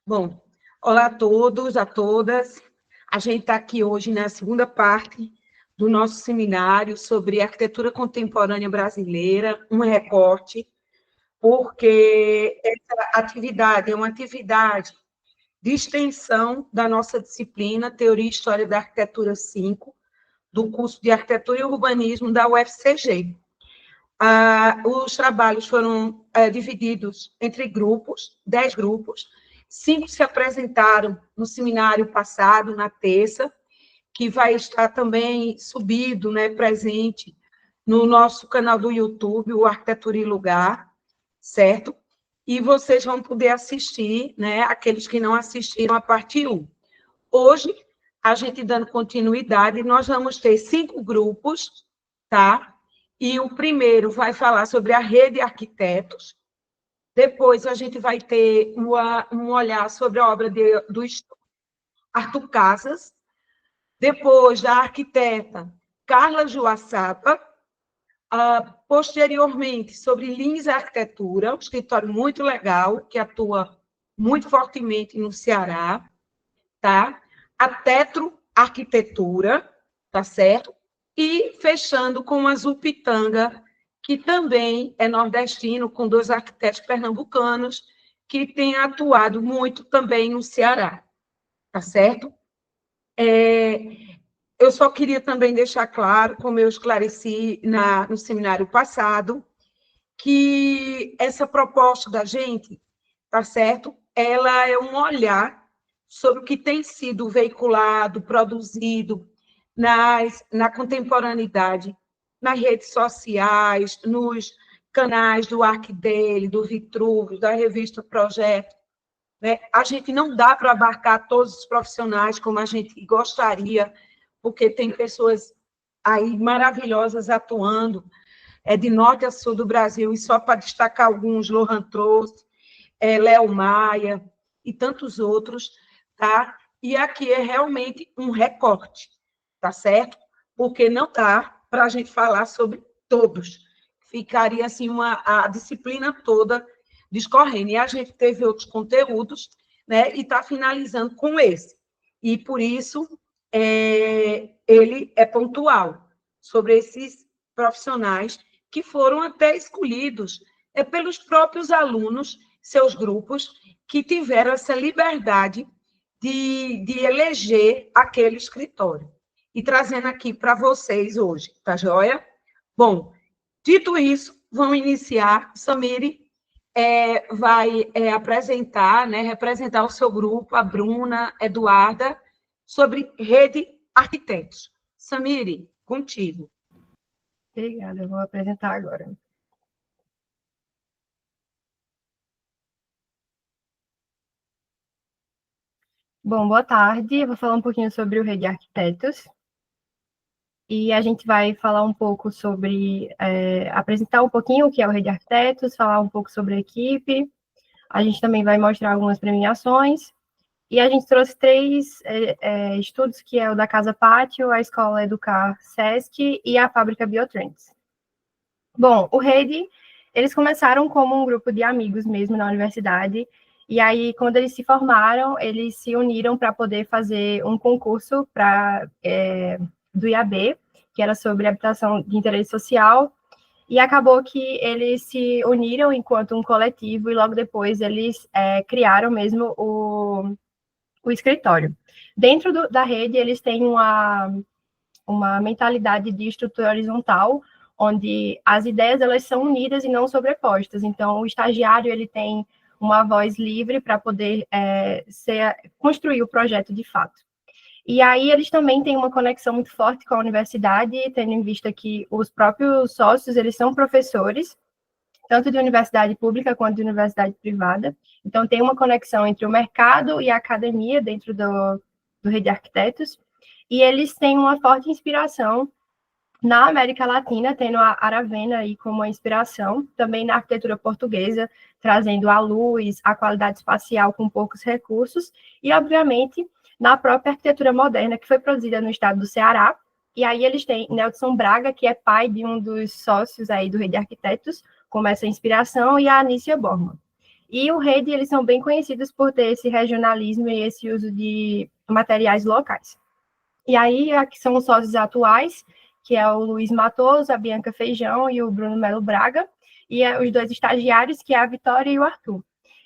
Bom, olá a todos, a todas. A gente está aqui hoje na segunda parte do nosso seminário sobre arquitetura contemporânea brasileira, um recorte, porque essa atividade é uma atividade de extensão da nossa disciplina Teoria e História da Arquitetura 5, do curso de Arquitetura e Urbanismo da UFCG. Os trabalhos foram divididos entre grupos, 10 grupos, 5 se apresentaram no seminário passado, na terça, que vai estar também subido, né, presente no nosso canal do YouTube, o Arquitetura e Lugar, certo? E vocês vão poder assistir, né, aqueles que não assistiram a parte 1. Hoje, a gente dando continuidade, nós vamos ter 5 grupos, tá? E o primeiro vai falar sobre a rede de arquitetos. Depois, a gente vai ter um olhar sobre a obra do Arthur Casas. Depois, da arquiteta Carla Joaçaba. Posteriormente, sobre Lins Arquitetura, um escritório muito legal, que atua muito fortemente no Ceará. Tá? A Tetro Arquitetura, tá certo? E fechando com a Zupitanga, que também é nordestino, com 2 arquitetos pernambucanos, que têm atuado muito também no Ceará, tá certo? Eu só queria também deixar claro, como eu esclareci no seminário passado, que essa proposta da gente, tá certo? Ela é um olhar sobre o que tem sido veiculado, produzido na contemporaneidade, nas redes sociais, nos canais do ArcDaily, do Vitruvio, da revista Projeto. Né? A gente não dá para abarcar todos os profissionais como a gente gostaria, porque tem pessoas aí maravilhosas atuando, de norte a sul do Brasil, e só para destacar alguns, Lohan trouxe, Léo Maia e tantos outros, tá? E aqui é realmente um recorte, tá certo? Porque não dá para a gente falar sobre todos. Ficaria assim a disciplina toda discorrendo. E a gente teve outros conteúdos, né? E está finalizando com esse. E por isso ele é pontual sobre esses profissionais que foram até escolhidos pelos próprios alunos, seus grupos, que tiveram essa liberdade de eleger aquele escritório. E trazendo aqui para vocês hoje, tá joia? Bom, dito isso, vamos iniciar. Samiri vai apresentar, né, representar o seu grupo, a Bruna, Eduarda, sobre rede arquitetos. Samiri, contigo. Obrigada, eu vou apresentar agora. Bom, boa tarde. Eu vou falar um pouquinho sobre o Rede Arquitetos. E a gente vai falar um pouco sobre, apresentar um pouquinho o que é o Rede Arquitetos, falar um pouco sobre a equipe. A gente também vai mostrar algumas premiações. E a gente trouxe 3 estudos, que é o da Casa Pátio, a Escola Educar Sesc e a Fábrica Biotrends. Bom, o Rede, eles começaram como um grupo de amigos mesmo na universidade, e aí, quando eles se formaram, eles se uniram para poder fazer um concurso do IAB, que era sobre habitação de interesse social, e acabou que eles se uniram enquanto um coletivo, e logo depois eles criaram mesmo o escritório. Dentro da rede, eles têm uma mentalidade de estrutura horizontal, onde as ideias elas são unidas e não sobrepostas. Então, o estagiário ele tem uma voz livre para poder construir o projeto de fato. E aí eles também têm uma conexão muito forte com a universidade, tendo em vista que os próprios sócios eles são professores, tanto de universidade pública quanto de universidade privada. Então, tem uma conexão entre o mercado e a academia dentro do Rede Arquitetos, e eles têm uma forte inspiração na América Latina, tendo a Aravena aí como uma inspiração, também na arquitetura portuguesa, trazendo a luz, a qualidade espacial com poucos recursos, e, obviamente, na própria arquitetura moderna, que foi produzida no estado do Ceará. E aí eles têm Nelson Braga, que é pai de um dos sócios aí do Rede Arquitetos, como essa inspiração, e a Anícia Borman. E o Rede, eles são bem conhecidos por ter esse regionalismo e esse uso de materiais locais. E aí, aqui são os sócios atuais, que é o Luiz Matoso, a Bianca Feijão e o Bruno Melo Braga, e os dois estagiários, que é a Vitória e o Arthur.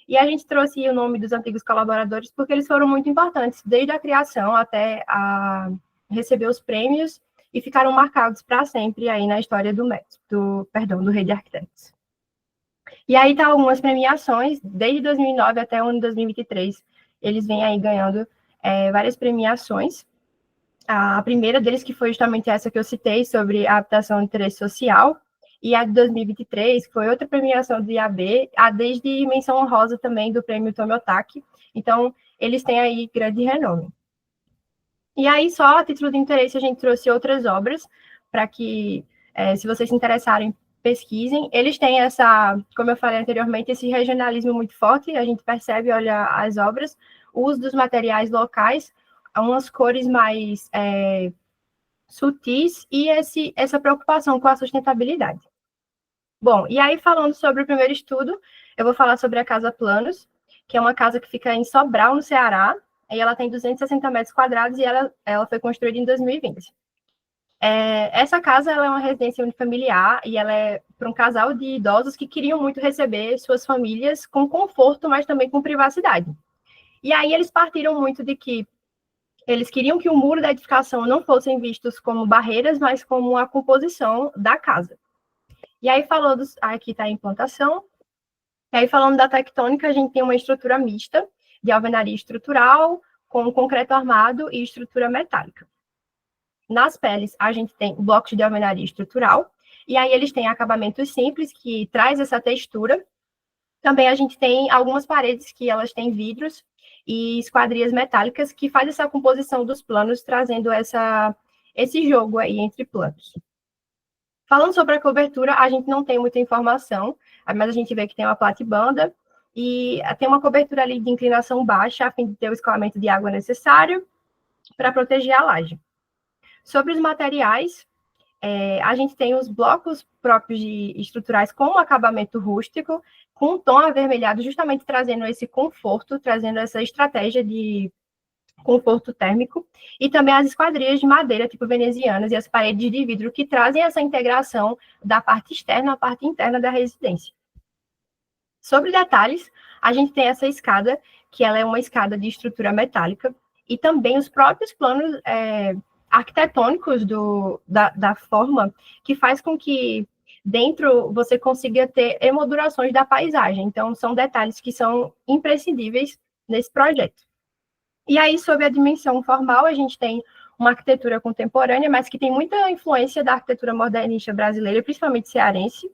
E a gente trouxe o nome dos antigos colaboradores porque eles foram muito importantes, desde a criação até a receber os prêmios, e ficaram marcados para sempre aí na história do Rede Arquitetos. E aí tá algumas premiações, desde 2009 até o ano de 2023, eles vêm aí ganhando várias premiações. A primeira deles, que foi justamente essa que eu citei, sobre a adaptação de interesse social, e a de 2023, que foi outra premiação do IAB, a desde menção honrosa também do prêmio Tomiotaki. Então, eles têm aí grande renome. E aí, só a título de interesse, a gente trouxe outras obras, para que, se vocês se interessarem, pesquisem. Eles têm essa, como eu falei anteriormente, esse regionalismo muito forte, a gente percebe, olha as obras, o uso dos materiais locais, umas cores mais sutis e essa preocupação com a sustentabilidade. Bom, e aí falando sobre o primeiro estudo, eu vou falar sobre a Casa Planos, que é uma casa que fica em Sobral, no Ceará, e ela tem 260 metros quadrados e ela foi construída em 2020. Essa casa ela é uma residência unifamiliar e ela é para um casal de idosos que queriam muito receber suas famílias com conforto, mas também com privacidade. E aí eles partiram muito de que eles queriam que o muro da edificação não fossem vistos como barreiras, mas como a composição da casa. E aí, falando, aqui está a implantação, e aí falando da tectônica, a gente tem uma estrutura mista de alvenaria estrutural, com concreto armado e estrutura metálica. Nas peles, a gente tem blocos de alvenaria estrutural, e aí eles têm acabamentos simples, que traz essa textura. Também a gente tem algumas paredes que elas têm vidros e esquadrias metálicas que faz essa composição dos planos, trazendo esse jogo aí entre planos. Falando sobre a cobertura, a gente não tem muita informação, mas a gente vê que tem uma platibanda e tem uma cobertura ali de inclinação baixa, a fim de ter o escoamento de água necessário para proteger a laje. Sobre os materiais, a gente tem os blocos próprios estruturais com um acabamento rústico, com um tom avermelhado, justamente trazendo esse conforto, trazendo essa estratégia de conforto térmico, e também as esquadrias de madeira, tipo venezianas, e as paredes de vidro, que trazem essa integração da parte externa à parte interna da residência. Sobre detalhes, a gente tem essa escada, que ela é uma escada de estrutura metálica, e também os próprios planos arquitetônicos da forma, que faz com que dentro você consiga ter emoldurações da paisagem. Então, são detalhes que são imprescindíveis nesse projeto. E aí, sobre a dimensão formal, a gente tem uma arquitetura contemporânea, mas que tem muita influência da arquitetura modernista brasileira, principalmente cearense.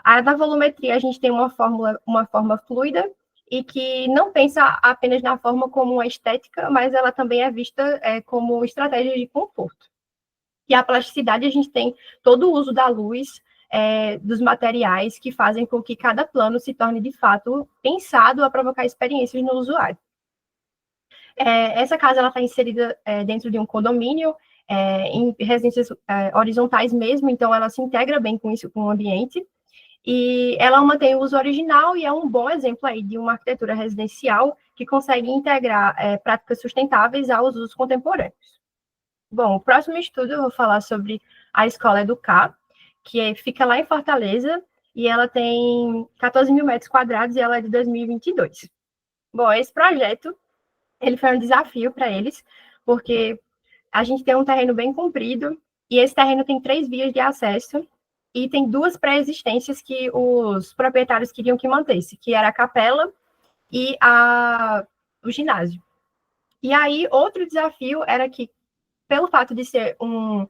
Na volumetria, a gente tem uma forma fluida, e que não pensa apenas na forma como uma estética, mas ela também é vista como estratégia de conforto. E a plasticidade, a gente tem todo o uso da luz, dos materiais, que fazem com que cada plano se torne, de fato, pensado a provocar experiências no usuário. Essa casa está inserida dentro de um condomínio, em residências horizontais mesmo, então ela se integra bem com isso, com o ambiente. E ela mantém o uso original e é um bom exemplo aí de uma arquitetura residencial que consegue integrar práticas sustentáveis aos usos contemporâneos. Bom, o próximo estudo eu vou falar sobre a Escola Educar, que fica lá em Fortaleza, e ela tem 14 mil metros quadrados e ela é de 2022. Bom, esse projeto, ele foi um desafio para eles, porque a gente tem um terreno bem comprido, e esse terreno tem 3 vias de acesso, e tem 2 pré-existências que os proprietários queriam que mantesse, que era a capela e o ginásio. E aí, outro desafio era que, pelo fato de ser um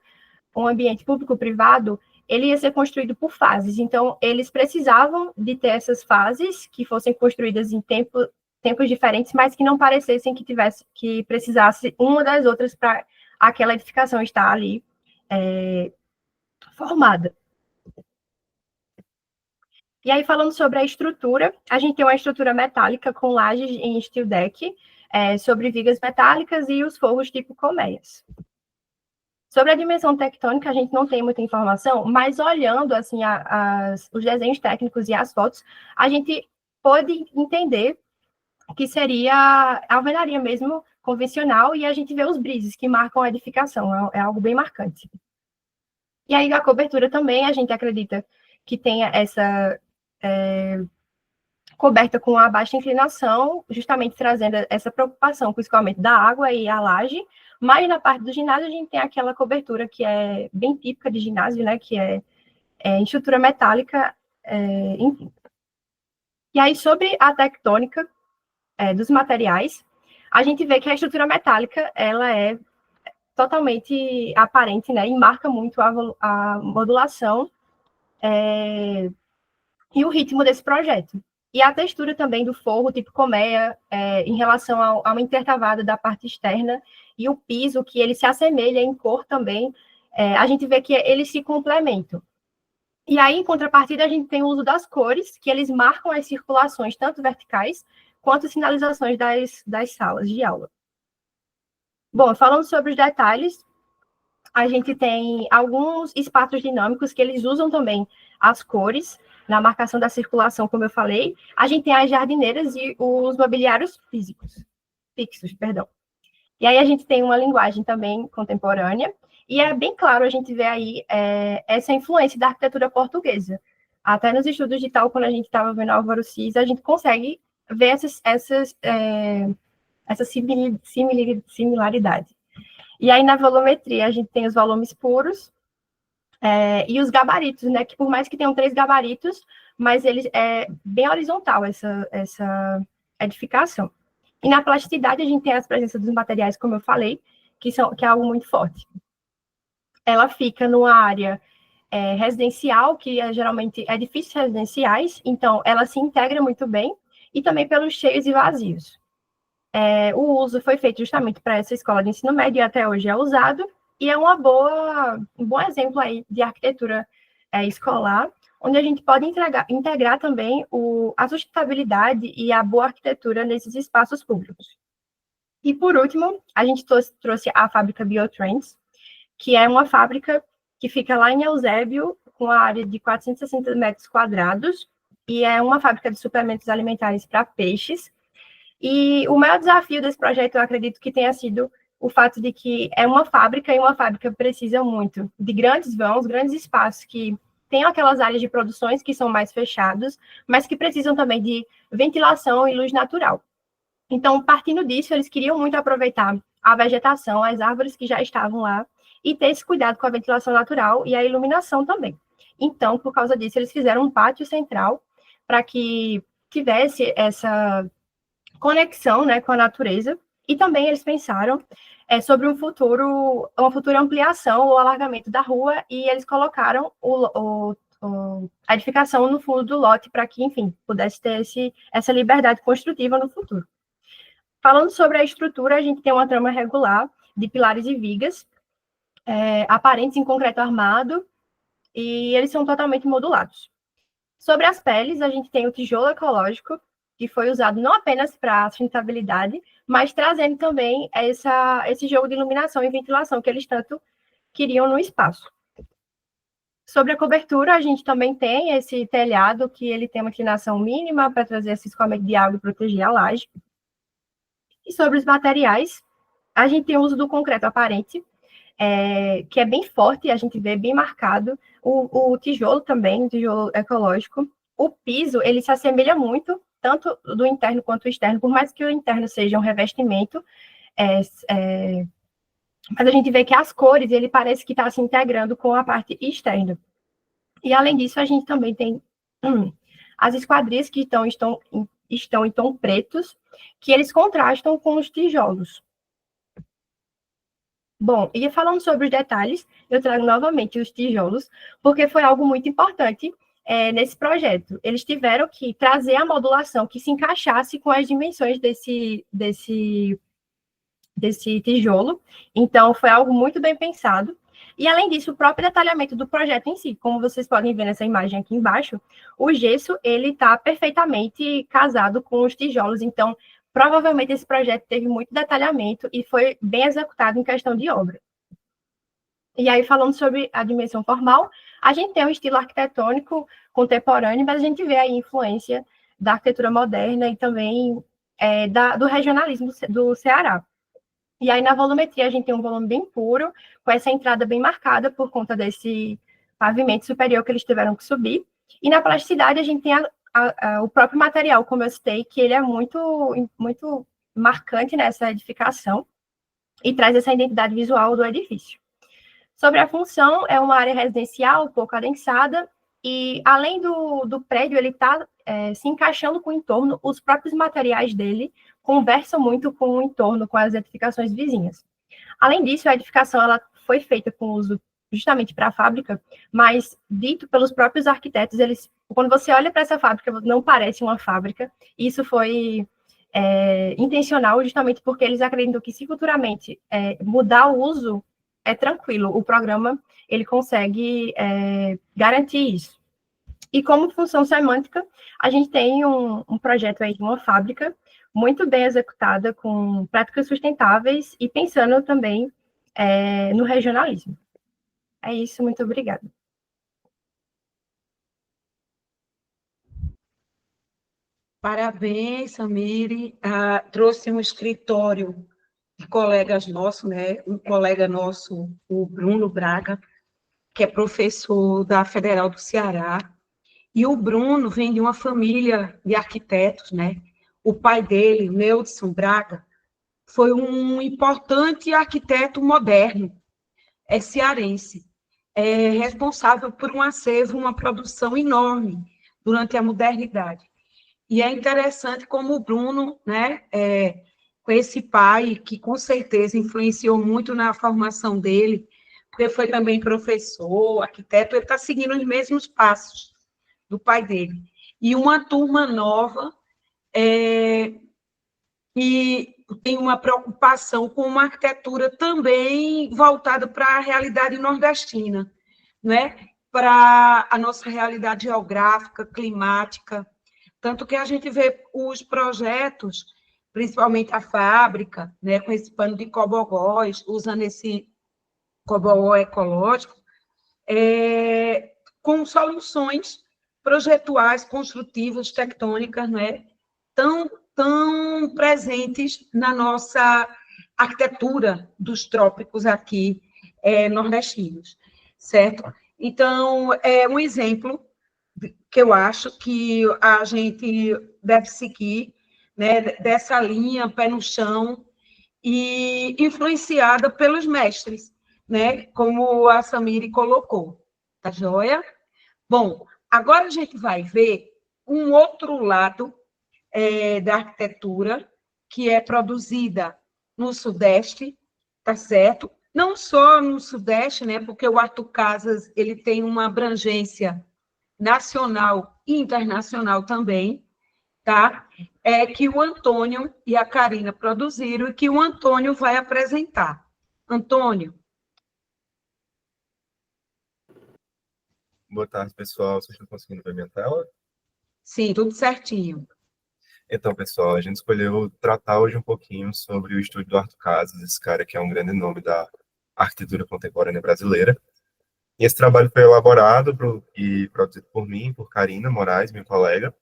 ambiente público-privado, ele ia ser construído por fases. Então, eles precisavam de ter essas fases que fossem construídas em tempos diferentes, mas que não parecessem que precisasse uma das outras para aquela edificação estar ali formada. E aí, falando sobre a estrutura, a gente tem uma estrutura metálica com lajes em steel deck, sobre vigas metálicas e os forros tipo colmeias. Sobre a dimensão tectônica, a gente não tem muita informação, mas olhando assim, os desenhos técnicos e as fotos, a gente pôde entender que seria a alvenaria mesmo, convencional, e a gente vê os brises que marcam a edificação, é algo bem marcante. E aí a cobertura também, a gente acredita que tenha essa coberta com a baixa inclinação, justamente trazendo essa preocupação com o escoamento da água e a laje, mas na parte do ginásio a gente tem aquela cobertura que é bem típica de ginásio, né, que é em estrutura metálica, enfim. E aí, sobre a tectônica dos materiais, a gente vê que a estrutura metálica, ela é totalmente aparente, né, e marca muito a modulação e o ritmo desse projeto. E a textura também do forro, tipo colmeia, em relação ao intercavado da parte externa, e o piso, que ele se assemelha em cor também, a gente vê que eles se complementam. E aí, em contrapartida, a gente tem o uso das cores, que eles marcam as circulações, tanto verticais, quanto sinalizações das salas de aula. Bom, falando sobre os detalhes, a gente tem alguns espaços dinâmicos que eles usam também as cores, na marcação da circulação, como eu falei. A gente tem as jardineiras e os mobiliários fixos, perdão. E aí a gente tem uma linguagem também contemporânea, e é bem claro a gente ver aí essa influência da arquitetura portuguesa. Até nos estudos de tal, quando a gente estava vendo Álvaro Siz, a gente consegue ver essa similaridade. E aí, na volumetria, a gente tem os volumes puros e os gabaritos, né? Que por mais que tenham 3 gabaritos, mas eles é bem horizontal essa edificação. E na plasticidade, a gente tem as presenças dos materiais, como eu falei, que é algo muito forte. Ela fica numa área residencial, que geralmente edifícios residenciais, então ela se integra muito bem, e também pelos cheios e vazios. O uso foi feito justamente para essa escola de ensino médio e até hoje é usado, e é um bom exemplo aí de arquitetura escolar, onde a gente pode integrar também a sustentabilidade e a boa arquitetura nesses espaços públicos. E, por último, a gente trouxe a fábrica Biotrends, que é uma fábrica que fica lá em Eusébio, com a área de 460 metros quadrados, e é uma fábrica de suplementos alimentares para peixes. E o maior desafio desse projeto, eu acredito que tenha sido o fato de que é uma fábrica, e uma fábrica precisa muito de grandes vãos, grandes espaços que tem aquelas áreas de produções que são mais fechados, mas que precisam também de ventilação e luz natural. Então, partindo disso, eles queriam muito aproveitar a vegetação, as árvores que já estavam lá, e ter esse cuidado com a ventilação natural e a iluminação também. Então, por causa disso, eles fizeram um pátio central para que tivesse essa conexão, né, com a natureza, e também eles pensaram sobre uma futura ampliação ou alargamento da rua, e eles colocaram a edificação no fundo do lote para que, enfim, pudesse ter essa liberdade construtiva no futuro. Falando sobre a estrutura, a gente tem uma trama regular de pilares e vigas, aparentes em concreto armado, e eles são totalmente modulados. Sobre as peles, a gente tem o tijolo ecológico, que foi usado não apenas para a sustentabilidade, mas trazendo também esse jogo de iluminação e ventilação que eles tanto queriam no espaço. Sobre a cobertura, a gente também tem esse telhado, que ele tem uma inclinação mínima para trazer esse escoamento de água e proteger a laje. E sobre os materiais, a gente tem o uso do concreto aparente, que é bem forte, a gente vê bem marcado. O tijolo também, o tijolo ecológico. O piso, ele se assemelha muito, tanto do interno quanto do externo, por mais que o interno seja um revestimento, mas a gente vê que as cores, ele parece que está se integrando com a parte externa. E, além disso, a gente também tem as esquadrias que estão em tom pretos, que eles contrastam com os tijolos. Bom, e falando sobre os detalhes, eu trago novamente os tijolos, porque foi algo muito importante nesse projeto. Eles tiveram que trazer a modulação que se encaixasse com as dimensões desse tijolo. Então, foi algo muito bem pensado. E, além disso, o próprio detalhamento do projeto em si, como vocês podem ver nessa imagem aqui embaixo, o gesso, ele está perfeitamente casado com os tijolos. Então, provavelmente esse projeto teve muito detalhamento e foi bem executado em questão de obra. E aí, falando sobre a dimensão formal, a gente tem um estilo arquitetônico contemporâneo, mas a gente vê aí influência da arquitetura moderna e também do regionalismo do Ceará. E aí, na volumetria, a gente tem um volume bem puro, com essa entrada bem marcada por conta desse pavimento superior que eles tiveram que subir. E na plasticidade, a gente tem o próprio material, como eu citei, que ele é muito, muito marcante nessa edificação e traz essa identidade visual do edifício. Sobre a função, é uma área residencial, pouco adensada, e além do prédio, ele está se encaixando com o entorno, os próprios materiais dele conversam muito com o entorno, com as edificações vizinhas. Além disso, a edificação ela foi feita com uso justamente para a fábrica, mas dito pelos próprios arquitetos, quando você olha para essa fábrica, não parece uma fábrica. Isso foi intencional, justamente porque eles acreditam que se futuramente mudar o uso, é tranquilo, o programa ele consegue garantir isso. E como função semântica, a gente tem um projeto aí de uma fábrica muito bem executada, com práticas sustentáveis e pensando também no regionalismo. É isso, muito obrigada. Parabéns, Samire. Trouxe um escritório de colegas nossos, né? Um colega nosso, o Bruno Braga, que é professor da Federal do Ceará. E o Bruno vem de uma família de arquitetos, né? O pai dele, Neudson Braga, foi um importante arquiteto moderno, cearense, responsável por um acervo, uma produção enorme durante a modernidade. E é interessante como o Bruno, né, com esse pai, que com certeza influenciou muito na formação dele, porque foi também professor, arquiteto, ele está seguindo os mesmos passos do pai dele. E uma turma nova que tem uma preocupação com uma arquitetura também voltada para a realidade nordestina, né? Para a nossa realidade geográfica, climática. Tanto que a gente vê os projetos, principalmente a fábrica, né, com esse pano de cobogós, usando esse cobogó ecológico, com soluções projetuais, construtivas, tectônicas, né, tão presentes na nossa arquitetura dos trópicos aqui nordestinos, certo? Então, é um exemplo que eu acho que a gente deve seguir, né, dessa linha, pé no chão, e influenciada pelos mestres, né, como a Samire colocou, tá joia? Bom, agora a gente vai ver um outro lado da arquitetura, que é produzida no Sudeste, tá certo? Não só no Sudeste, né, porque o Arthur Casas ele tem uma abrangência nacional e internacional também, tá? Que o Antônio e a Karina produziram e que o Antônio vai apresentar. Antônio. Boa tarde, pessoal. Vocês estão conseguindo ver minha tela? Sim, tudo certinho. Então, pessoal, a gente escolheu tratar hoje um pouquinho sobre o estúdio do Arthur Casas, esse cara que é um grande nome da arquitetura contemporânea brasileira. E esse trabalho foi elaborado e produzido por mim, por Karina Moraes, minha colega,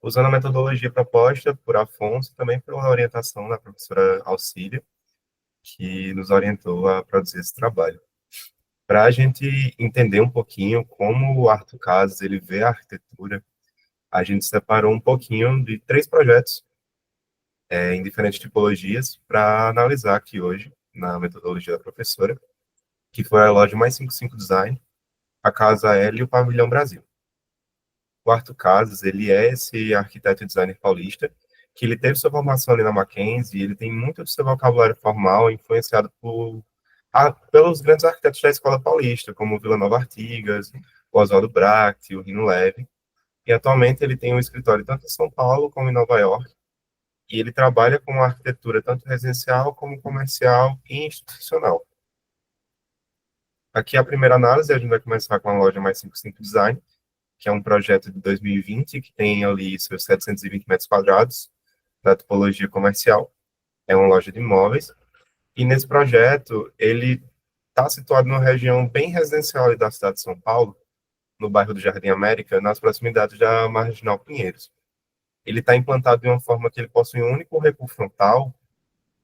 usando a metodologia proposta por Afonso e também pela orientação da professora Alcília, que nos orientou a produzir esse trabalho. Para a gente entender um pouquinho como o Arthur Casas ele vê a arquitetura, a gente separou um pouquinho de 3 projetos em diferentes tipologias para analisar aqui hoje, na metodologia da professora, que foi a loja Mais 55 Design, a Casa L e o Pavilhão Brasil. O Arthur Casas, ele é esse arquiteto e designer paulista, que ele teve sua formação ali na Mackenzie, ele tem muito do seu vocabulário formal influenciado pelos grandes arquitetos da Escola Paulista, como o Vila Nova Artigas, o Oswaldo Bracht, o Rino Leve, e atualmente ele tem um escritório tanto em São Paulo como em Nova York, e ele trabalha com arquitetura tanto residencial como comercial e institucional. Aqui a primeira análise, a gente vai começar com a loja Mais 55 Design, que é um projeto de 2020, que tem ali seus 720 metros quadrados, da tipologia comercial, é uma loja de imóveis, e nesse projeto, ele está situado numa região bem residencial ali da cidade de São Paulo, no bairro do Jardim América, nas proximidades da Marginal Pinheiros. ele está implantado de uma forma que ele possui um único recuo frontal,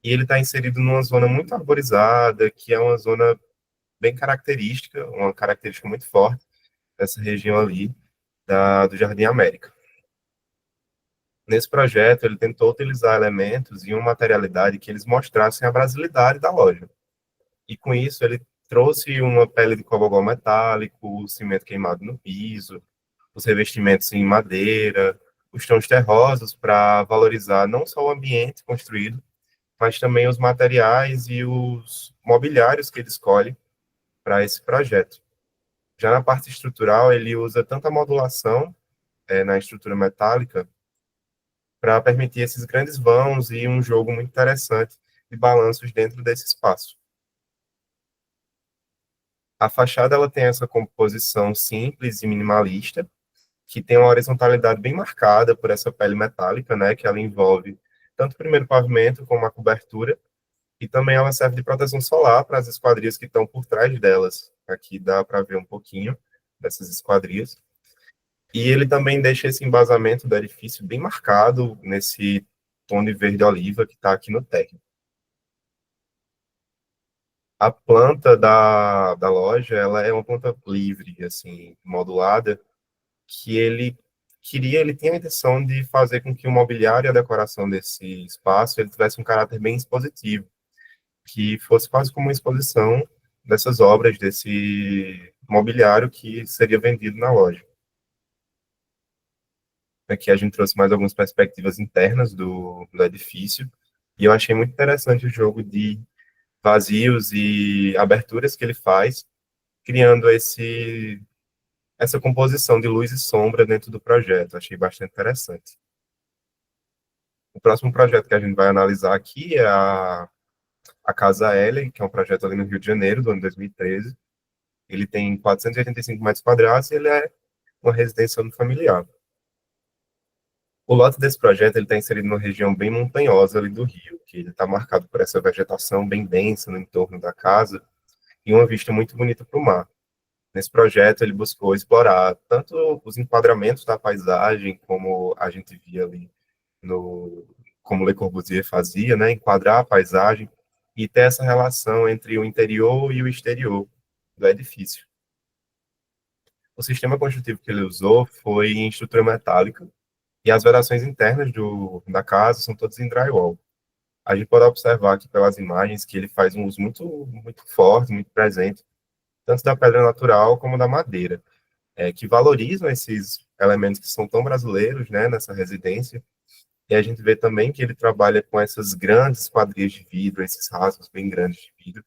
e ele está inserido numa zona muito arborizada, que é uma zona bem característica, uma característica muito forte dessa região ali do Jardim América. Nesse projeto, ele tentou utilizar elementos e uma materialidade que eles mostrassem a brasilidade da loja. E com isso, ele trouxe uma pele de cobogó metálico, o cimento queimado no piso, os revestimentos em madeira, os tons terrosos para valorizar não só o ambiente construído, mas também os materiais e os mobiliários que ele escolhe para esse projeto. Já na parte estrutural, ele usa tanto a modulação na estrutura metálica para permitir esses grandes vãos e um jogo muito interessante de balanços dentro desse espaço. A fachada ela tem essa composição simples e minimalista, que tem uma horizontalidade bem marcada por essa pele metálica, né, que ela envolve tanto o primeiro pavimento como a cobertura, e também ela serve de proteção solar para as esquadrias que estão por trás delas. Aqui dá para ver um pouquinho dessas esquadrias. E ele também deixa esse embasamento do edifício bem marcado nesse tom de verde oliva que está aqui no térreo. A planta da loja, ela é uma planta livre, assim, modulada, que ele tinha a intenção de fazer com que o mobiliário e a decoração desse espaço ele tivesse um caráter bem expositivo, que fosse quase como uma exposição dessas obras, desse mobiliário que seria vendido na loja. Aqui a gente trouxe mais algumas perspectivas internas do edifício, e eu achei muito interessante o jogo de vazios e aberturas que ele faz, criando essa composição de luz e sombra dentro do projeto. Achei bastante interessante. O próximo projeto que a gente vai analisar aqui é a Casa Ellen, que é um projeto ali no Rio de Janeiro, do ano 2013. Ele tem 485 metros quadrados e ele é uma residência unifamiliar. O lote desse projeto ele está inserido numa região bem montanhosa ali do Rio, que ele está marcado por essa vegetação bem densa no entorno da casa e uma vista muito bonita para o mar. Nesse projeto, ele buscou explorar tanto os enquadramentos da paisagem, como a gente via ali, como Le Corbusier fazia, né, enquadrar a paisagem e ter essa relação entre o interior e o exterior do edifício. O sistema construtivo que ele usou foi em estrutura metálica e as vedações internas da casa são todas em drywall. A gente pode observar aqui pelas imagens que ele faz um uso muito, muito forte, muito presente, tanto da pedra natural como da madeira, que valorizam esses elementos que são tão brasileiros, né, nessa residência. E a gente vê também que ele trabalha com essas grandes quadrilhas de vidro, esses rasgos bem grandes de vidro,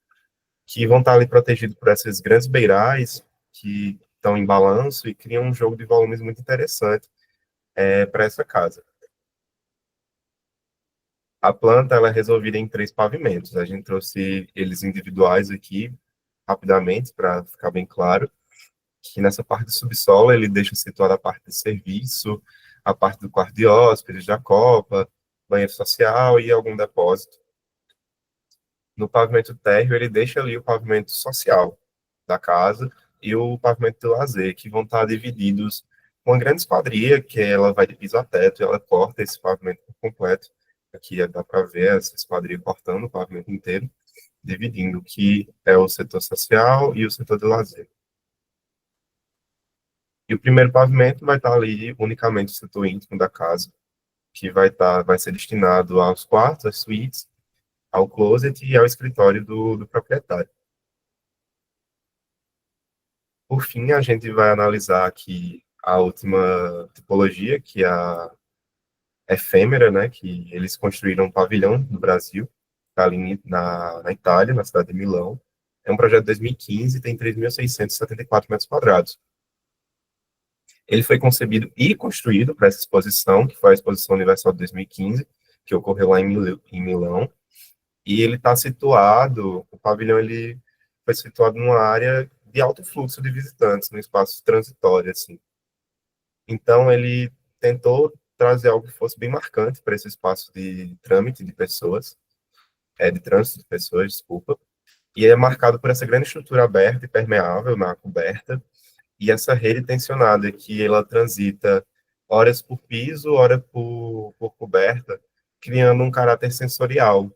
que vão estar ali protegidos por esses grandes beirais que estão em balanço e criam um jogo de volumes muito interessante para essa casa. A planta ela é resolvida em 3 pavimentos. A gente trouxe eles individuais aqui, rapidamente, para ficar bem claro, que nessa parte do subsolo ele deixa situada a parte de serviço, a parte do quarto de hóspedes, da copa, banheiro social e algum depósito. No pavimento térreo, ele deixa ali o pavimento social da casa e o pavimento de lazer, que vão estar divididos com uma grande esquadria, que ela vai de piso a teto, e ela corta esse pavimento por completo. Aqui dá para ver essa esquadria cortando o pavimento inteiro, dividindo o que é o setor social e o setor de lazer. E o primeiro pavimento vai estar ali unicamente o setor íntimo da casa, que vai ser destinado aos quartos, às suítes, ao closet e ao escritório do proprietário. Por fim, a gente vai analisar aqui a última tipologia, que é a efêmera, né, que eles construíram um pavilhão no Brasil, tá ali na Itália, na cidade de Milão. É um projeto de 2015 e tem 3.674 metros quadrados. Ele foi concebido e construído para essa exposição, que foi a Exposição Universal de 2015, que ocorreu lá em Milão. E ele está situado, o pavilhão ele foi situado numa área de alto fluxo de visitantes, num espaço transitório, assim. Então, ele tentou trazer algo que fosse bem marcante para esse espaço de trâmite de pessoas, de trânsito de pessoas, desculpa, e é marcado por essa grande estrutura aberta e permeável na coberta, e essa rede tensionada que ela transita horas por piso, hora por coberta, criando um caráter sensorial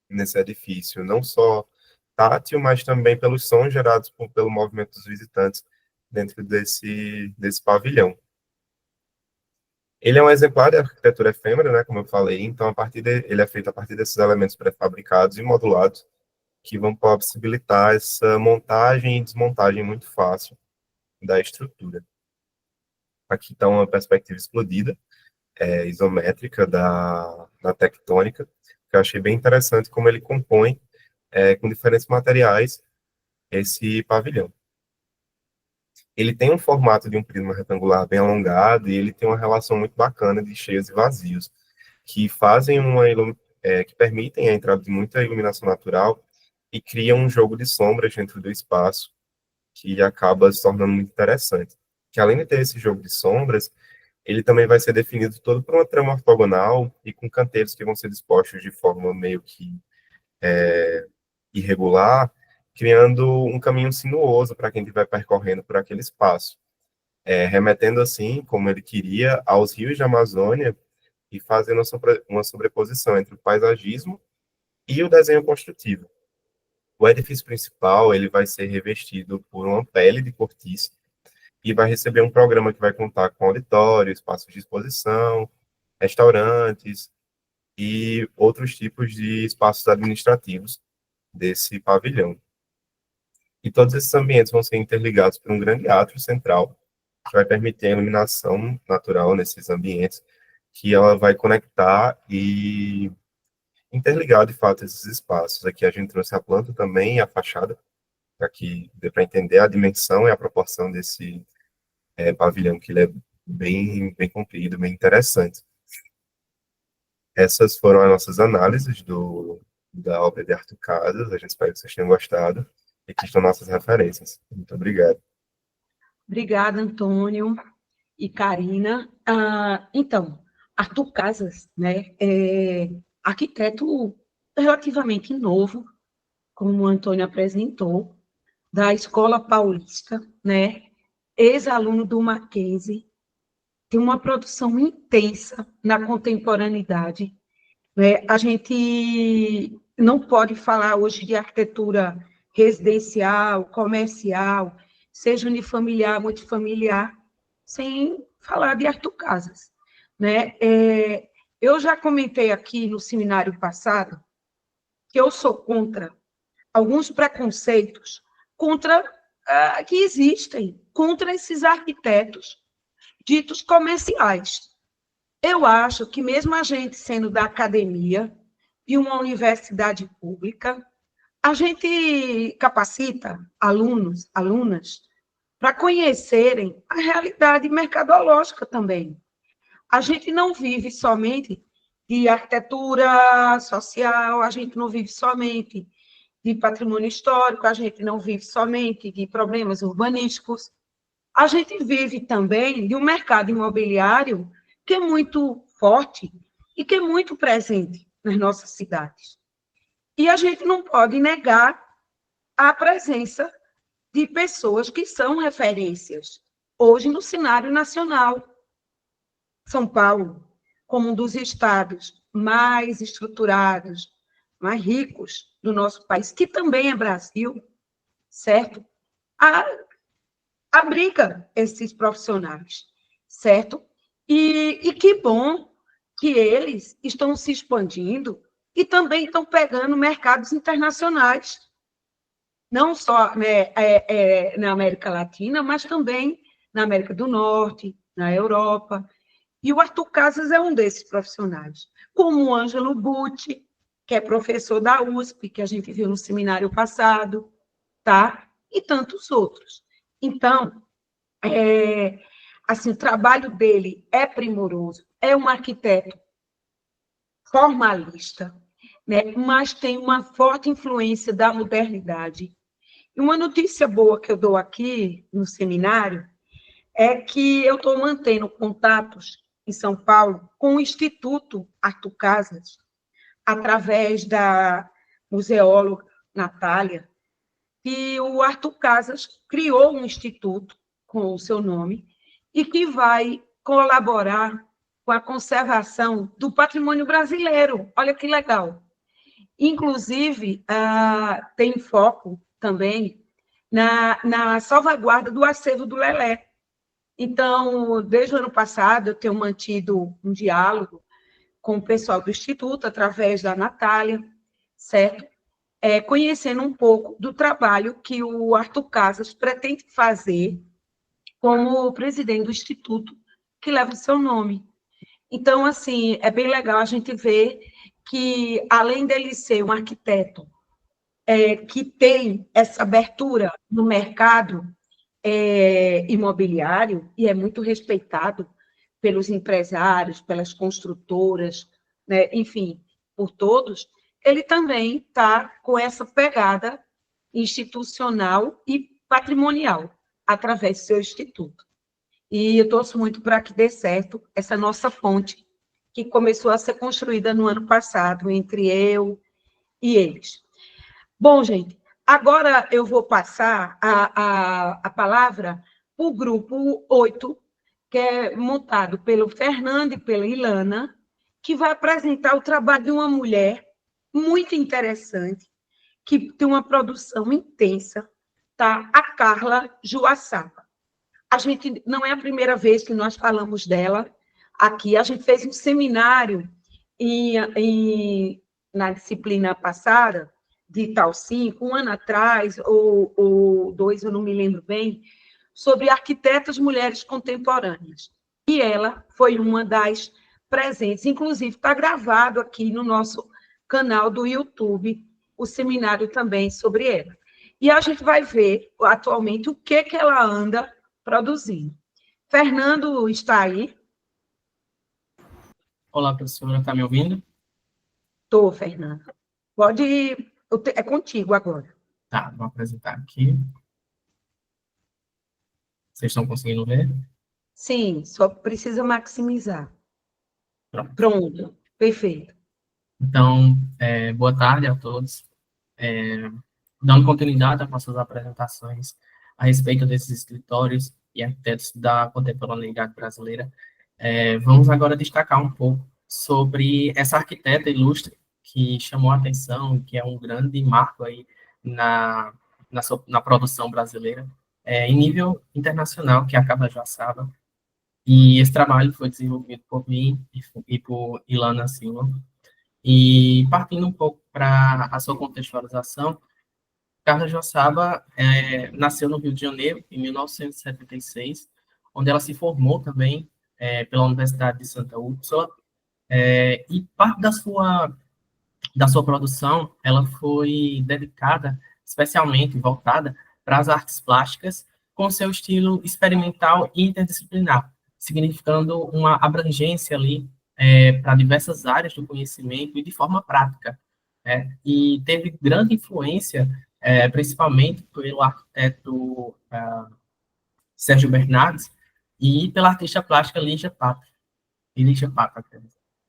nesse edifício, não só tátil, mas também pelos sons gerados pelo movimento dos visitantes dentro desse pavilhão. Ele é um exemplar de arquitetura efêmera, né, como eu falei, então ele é feito a partir desses elementos pré-fabricados e modulados que vão possibilitar essa montagem e desmontagem muito fácil da estrutura. Aqui está uma perspectiva explodida, isométrica da tectônica, que eu achei bem interessante como ele compõe, com diferentes materiais, esse pavilhão. Ele tem um formato de um prisma retangular bem alongado e ele tem uma relação muito bacana de cheios e vazios, que fazem que permitem a entrada de muita iluminação natural e criam um jogo de sombras dentro do espaço que acaba se tornando muito interessante. Que além de ter esse jogo de sombras, ele também vai ser definido todo por uma trama ortogonal e com canteiros que vão ser dispostos de forma meio que irregular, criando um caminho sinuoso para quem estiver percorrendo por aquele espaço, remetendo assim, como ele queria, aos rios da Amazônia e fazendo uma sobreposição entre o paisagismo e o desenho construtivo. O edifício principal ele vai ser revestido por uma pele de cortiça e vai receber um programa que vai contar com auditório, espaços de exposição, restaurantes e outros tipos de espaços administrativos desse pavilhão. E todos esses ambientes vão ser interligados por um grande átrio central, que vai permitir a iluminação natural nesses ambientes, que ela vai conectar e interligar, de fato, esses espaços. Aqui a gente trouxe a planta também e a fachada, para que dê para entender a dimensão e a proporção desse pavilhão, que ele é bem comprido, bem interessante. Essas foram as nossas análises da obra de Arthur Casas. A gente espera que vocês tenham gostado. E aqui estão nossas referências. Muito obrigado. Obrigada, Antônio e Karina. Então, Arthur Casas, né, é arquiteto relativamente novo, como o Antônio apresentou, da Escola Paulista, né, ex-aluno do Mackenzie, tem uma produção intensa na contemporaneidade. Né? A gente não pode falar hoje de arquitetura residencial, comercial, seja unifamiliar, multifamiliar, sem falar de Arthur Casas. Né? Eu já comentei aqui no seminário passado que eu sou contra alguns preconceitos que existem contra esses arquitetos ditos comerciais. Eu acho que mesmo a gente sendo da academia, de uma universidade pública, a gente capacita alunos, alunas, para conhecerem a realidade mercadológica também. A gente não vive somente de arquitetura social, a gente não vive somente de patrimônio histórico, a gente não vive somente de problemas urbanísticos, a gente vive também de um mercado imobiliário que é muito forte e que é muito presente nas nossas cidades. E a gente não pode negar a presença de pessoas que são referências hoje no cenário nacional. São Paulo, como um dos estados mais estruturados, mais ricos do nosso país, que também é Brasil, certo? Abriga esses profissionais, certo? E que bom que eles estão se expandindo e também estão pegando mercados internacionais, não só, né, na América Latina, mas também na América do Norte, na Europa. E o Arthur Casas é um desses profissionais, como o Ângelo Butti, que é professor da USP, que a gente viu no seminário passado, tá? E tantos outros. Então, assim, o trabalho dele é primoroso, é um arquiteto formalista, né? Mas tem uma forte influência da modernidade. E uma notícia boa que eu dou aqui no seminário é que eu estou mantendo contatos em São Paulo com o Instituto Arthur Casas, através da museóloga Natália, que o Arthur Casas criou um instituto com o seu nome e que vai colaborar com a conservação do patrimônio brasileiro. Olha que legal. Inclusive, tem foco também na salvaguarda do acervo do Lelé. Então, desde o ano passado, eu tenho mantido um diálogo com o pessoal do Instituto, através da Natália, certo? Conhecendo um pouco do trabalho que o Arthur Casas pretende fazer como presidente do Instituto, que leva o seu nome. Então, assim, é bem legal a gente ver que, além dele ser um arquiteto que tem essa abertura no mercado imobiliário, e é muito respeitado pelos empresários, pelas construtoras, né, enfim, por todos, ele também está com essa pegada institucional e patrimonial, através do seu instituto. E eu torço muito para que dê certo essa nossa ponte, que começou a ser construída no ano passado, entre eu e eles. Bom, gente, agora eu vou passar a palavra para o grupo 8, que é montado pelo Fernando e pela Ilana, que vai apresentar o trabalho de uma mulher muito interessante, que tem uma produção intensa, tá? A Carla Joaçaba. A gente não é a primeira vez que nós falamos dela aqui. A gente fez um seminário na disciplina passada, de Tal 5, um ano atrás, ou 2, eu não me lembro bem, sobre arquitetas mulheres contemporâneas. E ela foi uma das presentes. Inclusive, está gravado aqui no nosso canal do YouTube, o seminário também sobre ela. E a gente vai ver, atualmente, o que ela anda produzindo. Fernando está aí? Olá, professora, está me ouvindo? Estou, Fernando. Pode ir, é contigo agora. Tá, vou apresentar aqui. Vocês estão conseguindo ver? Sim, só precisa maximizar. Pronto. Pronto, perfeito. Então, boa tarde a todos. Dando continuidade às nossas apresentações a respeito desses escritórios e arquitetos da contemporaneidade brasileira, vamos agora destacar um pouco sobre essa arquiteta ilustre que chamou a atenção, que é um grande marco aí na produção brasileira, em nível internacional, que é a Carla Joaçaba. E esse trabalho foi desenvolvido por mim e por Ilana Silva. E partindo um pouco para a sua contextualização, Carla Joaçaba nasceu no Rio de Janeiro, em 1976, onde ela se formou também pela Universidade de Santa Úrsula, e parte da sua produção, ela foi dedicada, especialmente voltada para as artes plásticas, com seu estilo experimental e interdisciplinar, significando uma abrangência ali para diversas áreas do conhecimento e de forma prática. E teve grande influência, principalmente pelo arquiteto Sérgio Bernardes e pela artista plástica Lígia Papa.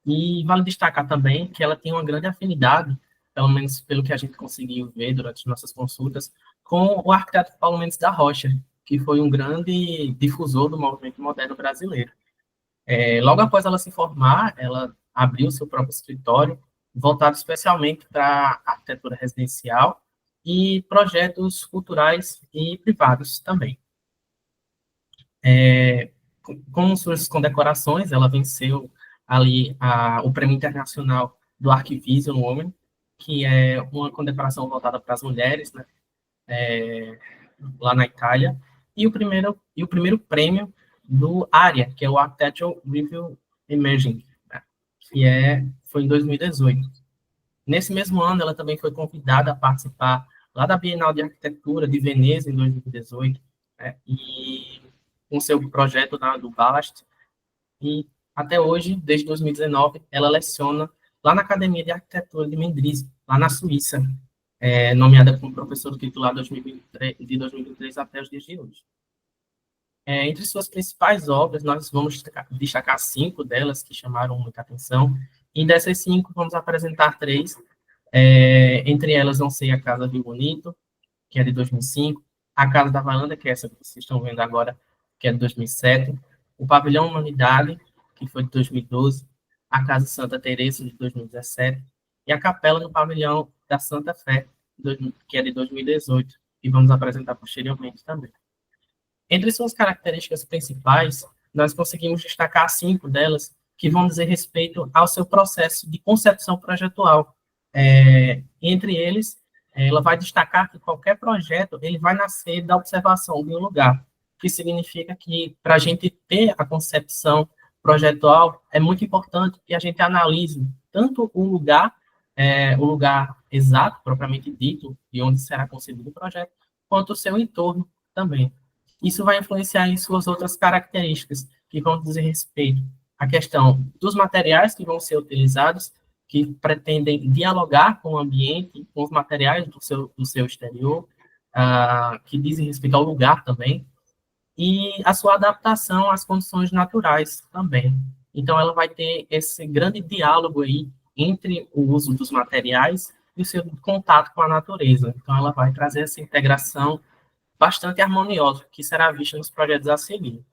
E vale destacar também que ela tem uma grande afinidade, pelo menos pelo que a gente conseguiu ver durante nossas consultas, com o arquiteto Paulo Mendes da Rocha, que foi um grande difusor do movimento moderno brasileiro. Logo após ela se formar, ela abriu seu próprio escritório, voltado especialmente para a arquitetura residencial e projetos culturais e privados também. Com suas condecorações, ela venceu ali o Prêmio Internacional do Arquivisio Women, que é uma condecoração voltada para as mulheres, né, lá na Itália, e o primeiro prêmio do ARIA, que é o Architectural Review Emerging, né, que foi em 2018. Nesse mesmo ano, ela também foi convidada a participar lá da Bienal de Arquitetura de Veneza, em 2018, né, e com seu projeto do Ballast, e até hoje, desde 2019, ela leciona lá na Academia de Arquitetura de Mendrisio, lá na Suíça, nomeada como professora titular de 2023 até os dias de hoje. Entre suas principais obras, nós vamos destacar 5 delas que chamaram muita atenção, e dessas 5, vamos apresentar 3. Entre elas vão ser a Casa Rio Bonito, que é de 2005, a Casa da Varanda, que é essa que vocês estão vendo agora, que é de 2007, o Pavilhão Humanidade, que foi de 2012, a Casa Santa Teresa, de 2017, e a Capela no Pavilhão da Santa Fé, que é de 2018, e vamos apresentar posteriormente também. Entre suas características principais, nós conseguimos destacar 5 delas, que vão dizer respeito ao seu processo de concepção projetual. Entre eles, ela vai destacar que qualquer projeto ele vai nascer da observação de um lugar, que significa que, para a gente ter a concepção projetual, é muito importante que a gente analise tanto o lugar exato, propriamente dito, de onde será concebido o projeto, quanto o seu entorno também. Isso vai influenciar em suas outras características, que vão dizer respeito à questão dos materiais que vão ser utilizados, que pretendem dialogar com o ambiente, com os materiais do seu exterior, que dizem respeito ao lugar também, e a sua adaptação às condições naturais também. Então, ela vai ter esse grande diálogo aí entre o uso dos materiais e o seu contato com a natureza. Então, ela vai trazer essa integração bastante harmoniosa, que será vista nos projetos a seguir.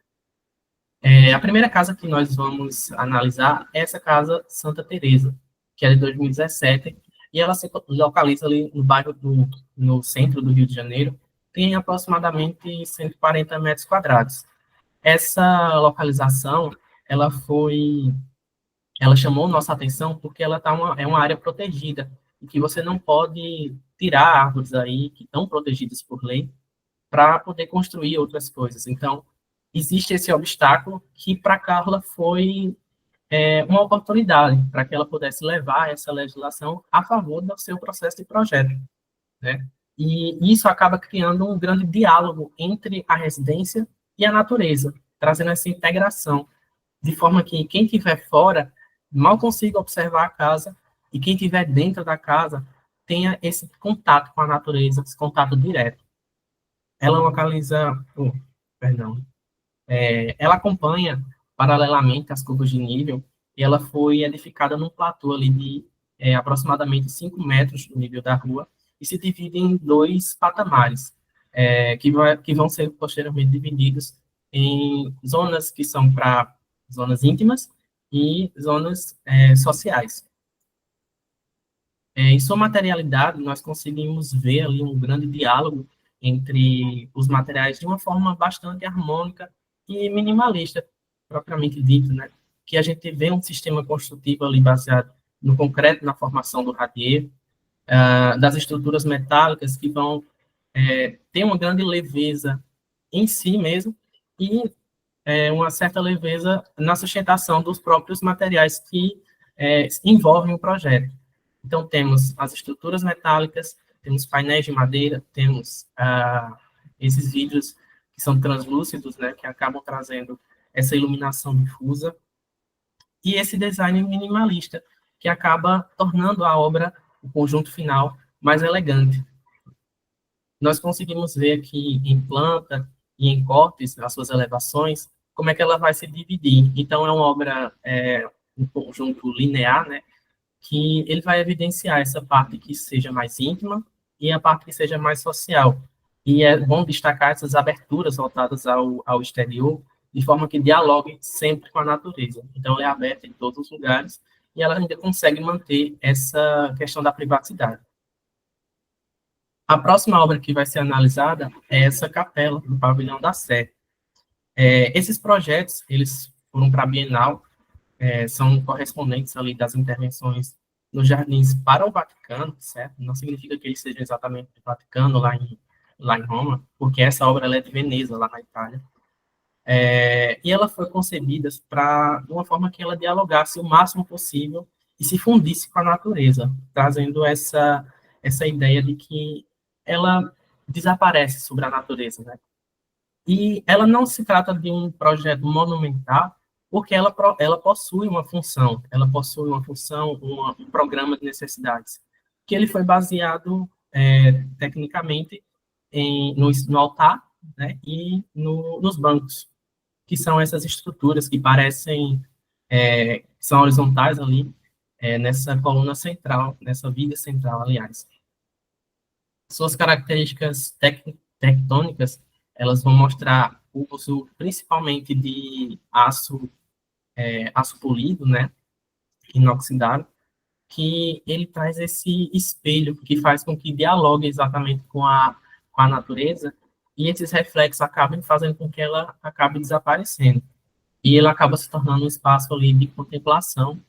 A primeira casa que nós vamos analisar é essa Casa Santa Teresa, que é de 2017, e ela se localiza ali no bairro no centro do Rio de Janeiro, tem aproximadamente 140 metros quadrados. Essa localização, ela chamou nossa atenção porque ela é uma área protegida, e que você não pode tirar árvores aí que estão protegidas por lei para poder construir outras coisas. Então, existe esse obstáculo que para Carla foi uma oportunidade para que ela pudesse levar essa legislação a favor do seu processo de projeto, né? E isso acaba criando um grande diálogo entre a residência e a natureza, trazendo essa integração, de forma que quem estiver fora mal consiga observar a casa e quem estiver dentro da casa tenha esse contato com a natureza, esse contato direto. Ela ela acompanha paralelamente as curvas de nível, e ela foi edificada num platô ali de aproximadamente 5 metros do nível da rua, e se divide em 2 patamares, que vão ser posteriormente divididos em zonas que são para zonas íntimas e zonas sociais. Em sua materialidade, nós conseguimos ver ali um grande diálogo entre os materiais de uma forma bastante harmônica e minimalista, propriamente dito, né? Que a gente vê um sistema construtivo ali baseado no concreto, na formação do radier, das estruturas metálicas que vão ter uma grande leveza em si mesmo e uma certa leveza na sustentação dos próprios materiais que envolvem o projeto. Então, temos as estruturas metálicas, temos painéis de madeira, temos esses vidros que são translúcidos, né, que acabam trazendo essa iluminação difusa, e esse design minimalista, que acaba tornando a obra, o conjunto final, mais elegante. Nós conseguimos ver aqui em planta e em cortes, as suas elevações, como é que ela vai se dividir. Então, é uma obra, um conjunto linear, né, que ele vai evidenciar essa parte que seja mais íntima e a parte que seja mais social. E é bom destacar essas aberturas voltadas ao exterior, de forma que dialogue sempre com a natureza. Então, ela é aberta em todos os lugares e ela ainda consegue manter essa questão da privacidade. A próxima obra que vai ser analisada é essa capela do Pavilhão da Sé. Esses projetos, eles foram para a Bienal, são correspondentes ali das intervenções nos jardins para o Vaticano, certo? Não significa que eles sejam exatamente do Vaticano, lá em Roma, porque essa obra ela é de Veneza, lá na Itália. E ela foi concebida de uma forma que ela dialogasse o máximo possível e se fundisse com a natureza, trazendo essa ideia de que ela desaparece sobre a natureza, né? E ela não se trata de um projeto monumental, porque ela possui uma função, um programa de necessidades, que ele foi baseado, tecnicamente, no altar, né, e nos bancos, que são essas estruturas que parecem, são horizontais ali, nessa coluna central, nessa viga central, aliás. Suas características tectônicas, elas vão mostrar o uso principalmente de aço polido, né, inoxidável, que ele traz esse espelho que faz com que dialogue exatamente com a natureza, e esses reflexos acabam fazendo com que ela acabe desaparecendo. E ele acaba se tornando um espaço ali de contemplação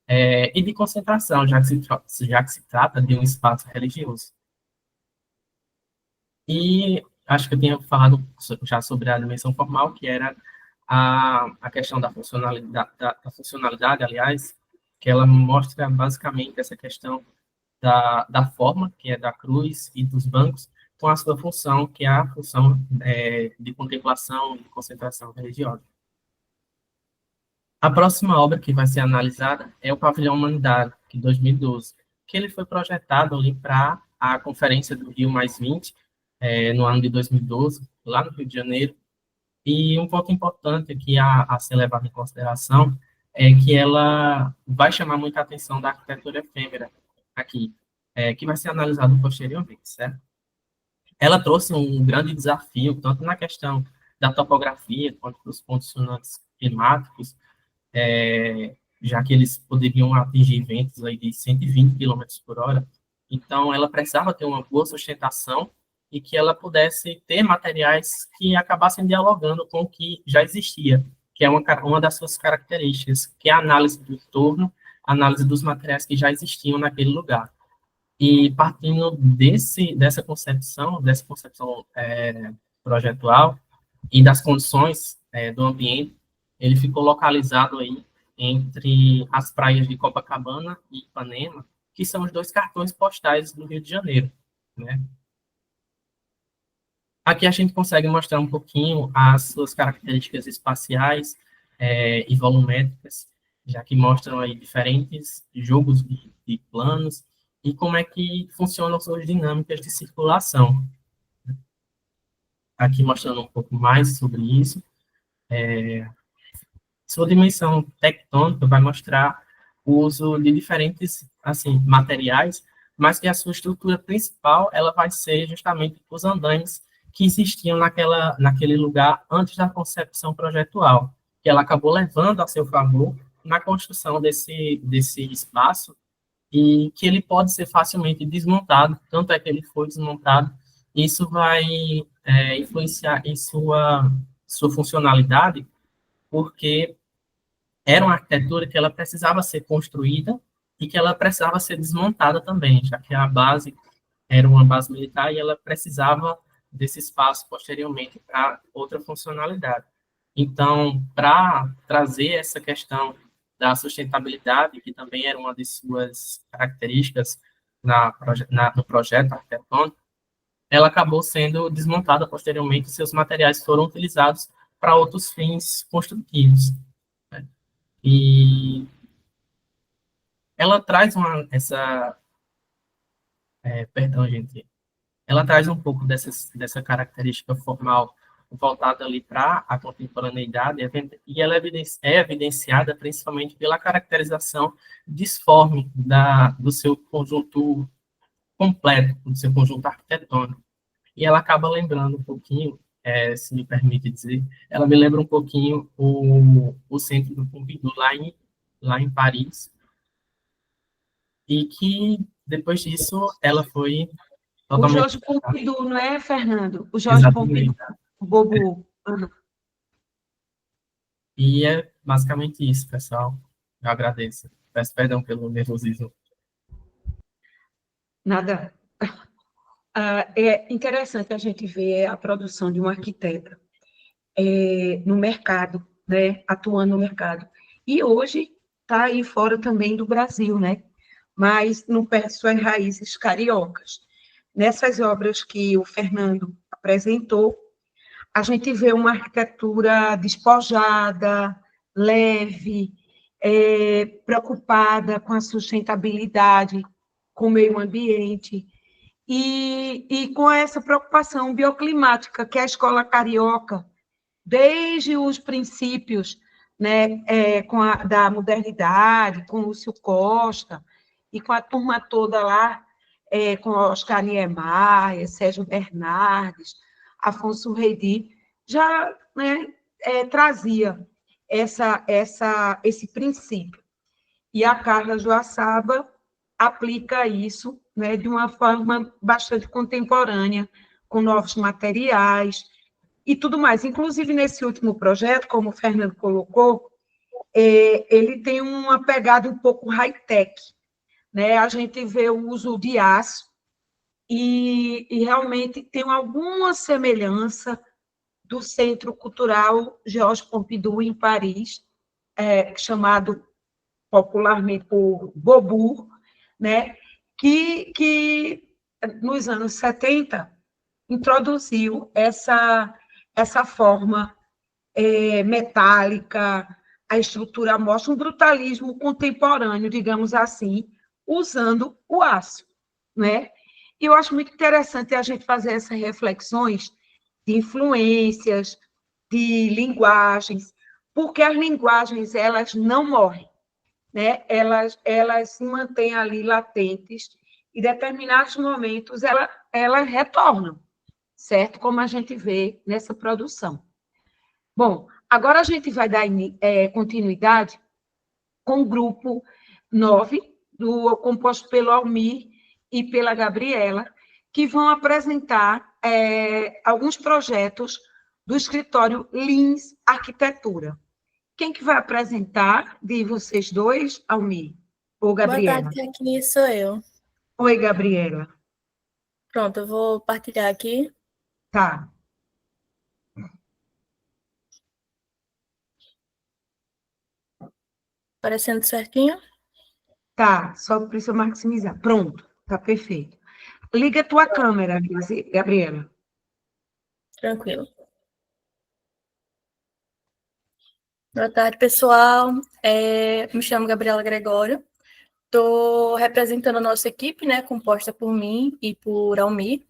e de concentração, já que se trata de um espaço religioso. E acho que eu tinha falado já sobre a dimensão formal, que era a questão da funcionalidade, aliás, que ela mostra basicamente essa questão da forma, que é da cruz e dos bancos, com a sua função, que é a função de contemplação e concentração religiosa. A próxima obra que vai ser analisada é o Pavilhão Humanidade, de 2012, que ele foi projetado ali para a Conferência do Rio +20, no ano de 2012, lá no Rio de Janeiro. E um ponto importante aqui a ser levado em consideração é que ela vai chamar muita atenção da arquitetura efêmera aqui, que vai ser analisado posteriormente, certo? Ela trouxe um grande desafio, tanto na questão da topografia, quanto dos condicionantes climáticos, já que eles poderiam atingir ventos aí de 120 km por hora. Então, ela precisava ter uma boa sustentação e que ela pudesse ter materiais que acabassem dialogando com o que já existia, que é uma das suas características, que é a análise do entorno, a análise dos materiais que já existiam naquele lugar. E partindo dessa concepção projetual e das condições do ambiente, ele ficou localizado aí entre as praias de Copacabana e Ipanema, que são os 2 cartões postais do Rio de Janeiro, né? Aqui a gente consegue mostrar um pouquinho as suas características espaciais e volumétricas, já que mostram aí diferentes jogos de planos e como é que funcionam suas dinâmicas de circulação. Aqui mostrando um pouco mais sobre isso. Sua dimensão tectônica vai mostrar o uso de diferentes assim, materiais, mas que a sua estrutura principal ela vai ser justamente os andaimes que existiam naquele lugar antes da concepção projetual, que ela acabou levando a seu favor na construção desse espaço e que ele pode ser facilmente desmontado, tanto é que ele foi desmontado. Isso vai influenciar em sua funcionalidade, porque era uma arquitetura que ela precisava ser construída e que ela precisava ser desmontada também, já que a base era uma base militar e ela precisava desse espaço posteriormente para outra funcionalidade. Então, para trazer essa questão da sustentabilidade, que também era uma de suas características no projeto arquitetônico, ela acabou sendo desmontada posteriormente, seus materiais foram utilizados para outros fins construtivos. Né? E ela traz perdão, gente, ela traz um pouco dessa característica formal voltada ali para a contemporaneidade, e ela é evidenciada principalmente pela caracterização disforme do seu conjunto completo, do seu conjunto arquitetônico. E ela acaba lembrando um pouquinho, se me permite dizer, ela me lembra um pouquinho o centro do Pompidou, lá em Paris, e que, depois disso, ela foi O totalmente... Jorge Pompidou, não é, Fernando? O Jorge Pompidou, o Bobo. E é basicamente isso, pessoal. Eu agradeço. Peço perdão pelo nervosismo. Nada. É interessante a gente ver a produção de uma arquiteta no mercado, né, atuando no mercado. E hoje está aí fora também do Brasil, né? Mas não perde suas raízes cariocas. Nessas obras que o Fernando apresentou, a gente vê uma arquitetura despojada, leve, preocupada com a sustentabilidade, com o meio ambiente, e com essa preocupação bioclimática que a escola carioca, desde os princípios, né, da modernidade, com Lúcio Costa, e com a turma toda lá, com Oscar Niemeyer, Sérgio Bernardes, Afonso Redi, já, né, trazia esse princípio. E a Carla Joaçaba aplica isso, né, de uma forma bastante contemporânea, com novos materiais e tudo mais. Inclusive, nesse último projeto, como o Fernando colocou, ele tem uma pegada um pouco high-tech, né? A gente vê o uso de aço e realmente tem alguma semelhança do Centro Cultural Georges Pompidou, em Paris, chamado popularmente por Beaubourg, né? que nos anos 70 introduziu essa forma metálica, a estrutura mostra um brutalismo contemporâneo, digamos assim, usando o aço, né? E eu acho muito interessante a gente fazer essas reflexões de influências, de linguagens, porque as linguagens, elas não morrem, né? Elas se mantêm ali latentes e, em determinados momentos, elas retornam, certo? Como a gente vê nessa produção. Bom, agora a gente vai dar continuidade com o grupo 9, composto pelo Almir e pela Gabriela, que vão apresentar alguns projetos do escritório Lins Arquitetura. Quem que vai apresentar de vocês dois, Almir ou Gabriela? Boa tarde, aqui sou eu. Oi, Gabriela. Pronto, eu vou partilhar aqui. Tá. Aparecendo certinho? Tá, só precisa maximizar. Pronto, tá perfeito. Liga a tua câmera, Gabriela. Tranquilo. Boa tarde, pessoal. Me chamo Gabriela Gregório. Estou representando a nossa equipe, né, composta por mim e por Almir.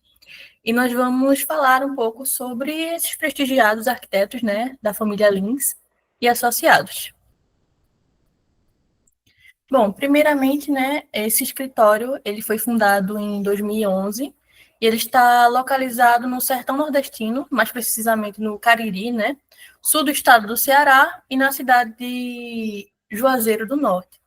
E nós vamos falar um pouco sobre esses prestigiados arquitetos, né, da família Lins e associados. Bom, primeiramente, né, esse escritório ele foi fundado em 2011 e ele está localizado no sertão nordestino, mais precisamente no Cariri, né, sul do estado do Ceará e na cidade de Juazeiro do Norte.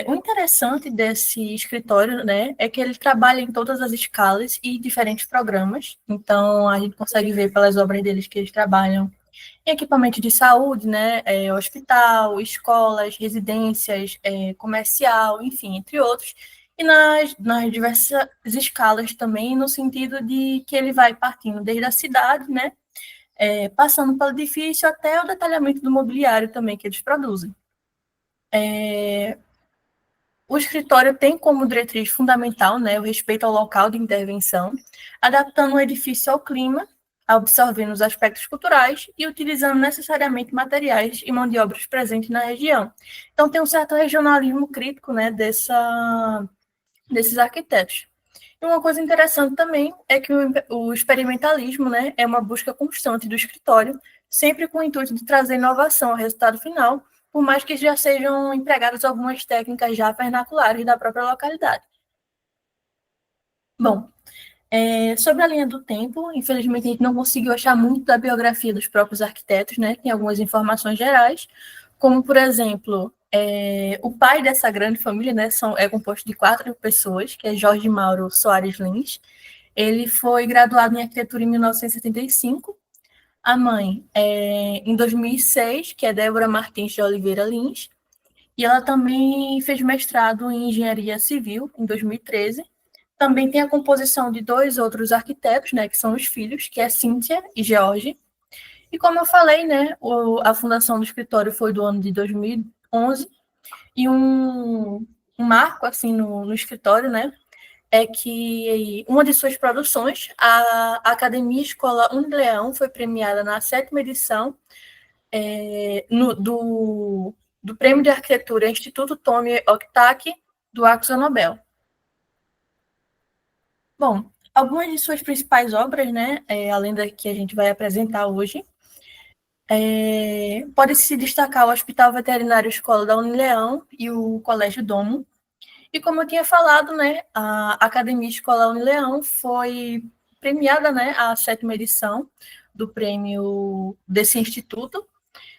O interessante desse escritório, né, é que ele trabalha em todas as escalas e diferentes programas. Então, a gente consegue ver pelas obras deles que eles trabalham em equipamento de saúde, né, hospital, escolas, residências, comercial, enfim, entre outros, e nas diversas escalas também, no sentido de que ele vai partindo desde a cidade, né, passando pelo edifício até o detalhamento do mobiliário também que eles produzem. O escritório tem como diretriz fundamental, né, o respeito ao local de intervenção, adaptando o edifício ao clima, absorvendo os aspectos culturais e utilizando necessariamente materiais e mão de obras presentes na região. Então, tem um certo regionalismo crítico, né, desses arquitetos. E uma coisa interessante também é que o experimentalismo, né, é uma busca constante do escritório, sempre com o intuito de trazer inovação ao resultado final, por mais que já sejam empregadas algumas técnicas já vernaculares da própria localidade. Bom, sobre a linha do tempo, infelizmente a gente não conseguiu achar muito da biografia dos próprios arquitetos, né? Tem algumas informações gerais, como, por exemplo, o pai dessa grande família, né, é composto de 4 pessoas, que é Jorge Mauro Soares Lins. Ele foi graduado em arquitetura em 1975. A mãe, em 2006, que é Débora Martins de Oliveira Lins, e ela também fez mestrado em engenharia civil em 2013. Também tem a composição de 2 outros arquitetos, né, que são os filhos, que é Cíntia e George. E como eu falei, né, a fundação do escritório foi do ano de 2011, e um marco assim no escritório, né, é que uma de suas produções, a Academia Escola Unileão, foi premiada na 7ª edição do Prêmio de Arquitetura Instituto Tomi Okitake do AkzoNobel. Bom, algumas de suas principais obras, né, além da que a gente vai apresentar hoje, pode-se destacar o Hospital Veterinário Escola da Unileão e o Colégio Domo. E como eu tinha falado, né, a Academia Escola Unileão foi premiada, né, a 7ª edição do prêmio desse instituto,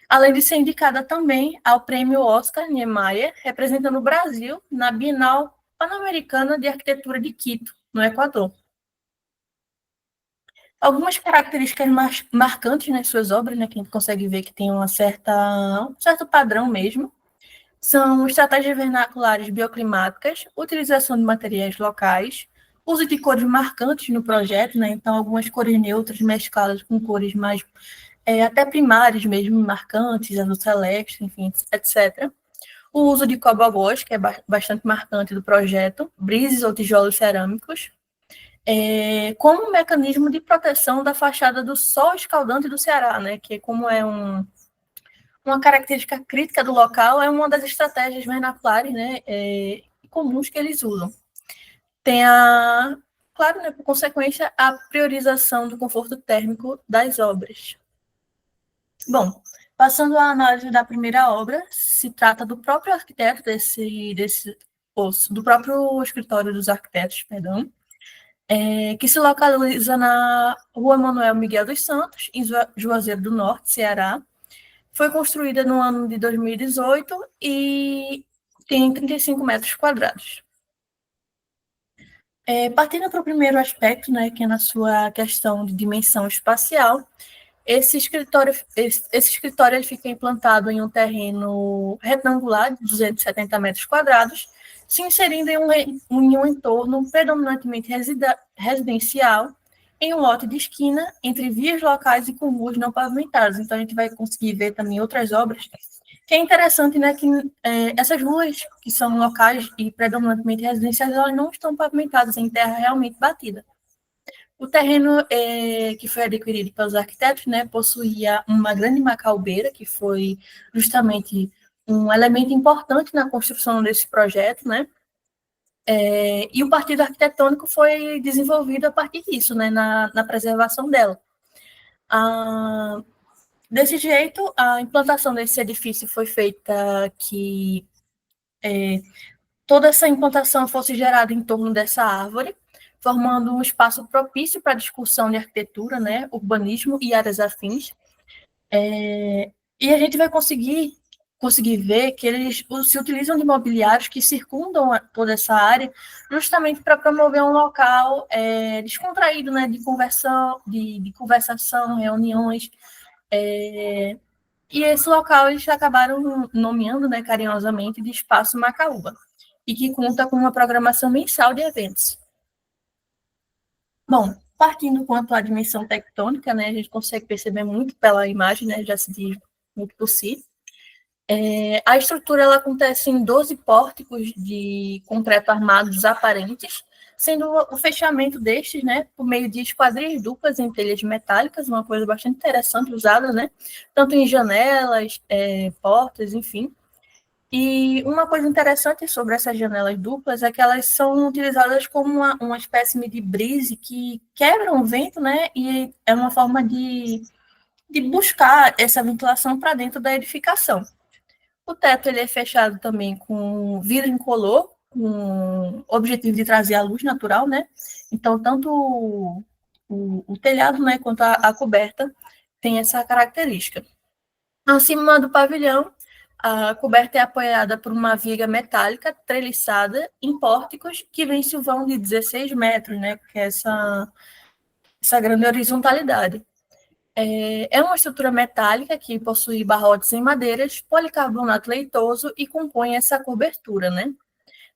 além de ser indicada também ao prêmio Oscar Niemeyer, representando o Brasil na Bienal Pan-Americana de Arquitetura de Quito, no Equador. Algumas características marcantes nas suas obras, né, que a gente consegue ver que tem um certo padrão mesmo, são estratégias vernaculares bioclimáticas, utilização de materiais locais, uso de cores marcantes no projeto, né, então algumas cores neutras mescladas com cores mais até primárias mesmo, marcantes, azul celeste, enfim, etc. O uso de cobogós, que é bastante marcante do projeto, brises ou tijolos cerâmicos, como um mecanismo de proteção da fachada do sol escaldante do Ceará, né, que como é uma característica crítica do local, é uma das estratégias vernaculares, né, comuns que eles usam. Tem claro, né, por consequência, a priorização do conforto térmico das obras. Bom, passando à análise da primeira obra, se trata do próprio arquiteto do próprio escritório dos arquitetos, perdão, que se localiza na Rua Manuel Miguel dos Santos, em Juazeiro do Norte, Ceará. Foi construída no ano de 2018 e tem 35 metros quadrados. Partindo para o primeiro aspecto, né, que é na sua questão de dimensão espacial, esse escritório ele fica implantado em um terreno retangular de 270 metros quadrados, se inserindo em um entorno predominantemente residencial, em um lote de esquina, entre vias locais e com ruas não pavimentadas. Então, a gente vai conseguir ver também outras obras, que é interessante, né, que essas ruas, que são locais e predominantemente residenciais, elas não estão pavimentadas em terra realmente batida. O terreno que foi adquirido pelos arquitetos, né, possuía uma grande macaubeira, que foi justamente um elemento importante na construção desse projeto, né, e o partido arquitetônico foi desenvolvido a partir disso, né, na preservação dela. Desse jeito, a implantação desse edifício foi feita que toda essa implantação fosse gerada em torno dessa árvore, formando um espaço propício para a discussão de arquitetura, né, urbanismo e áreas afins. E a gente vai conseguir ver que eles se utilizam de mobiliários que circundam toda essa área, justamente para promover um local descontraído, né, de conversação, reuniões. E esse local eles acabaram nomeando, né, carinhosamente de Espaço Macaúba, e que conta com uma programação mensal de eventos. Bom, partindo quanto à dimensão tectônica, né, a gente consegue perceber muito pela imagem, né, já se diz muito por si. A estrutura ela acontece em 12 pórticos de concreto armado desaparentes, sendo o fechamento destes, né, por meio de esquadrias duplas em telhas metálicas, uma coisa bastante interessante usada, né, tanto em janelas, portas, enfim. E uma coisa interessante sobre essas janelas duplas é que elas são utilizadas como uma espécie de brise que quebram o vento, né? E é uma forma de buscar essa ventilação para dentro da edificação. O teto ele é fechado também com vidro incolor, com o objetivo de trazer a luz natural, né? Então, tanto o telhado, né, quanto a coberta tem essa característica. Acima do pavilhão, a coberta é apoiada por uma viga metálica treliçada em pórticos que vence o vão de 16 metros, né? Que é essa grande horizontalidade. É uma estrutura metálica que possui barrotes em madeiras, policarbonato leitoso e compõe essa cobertura, né?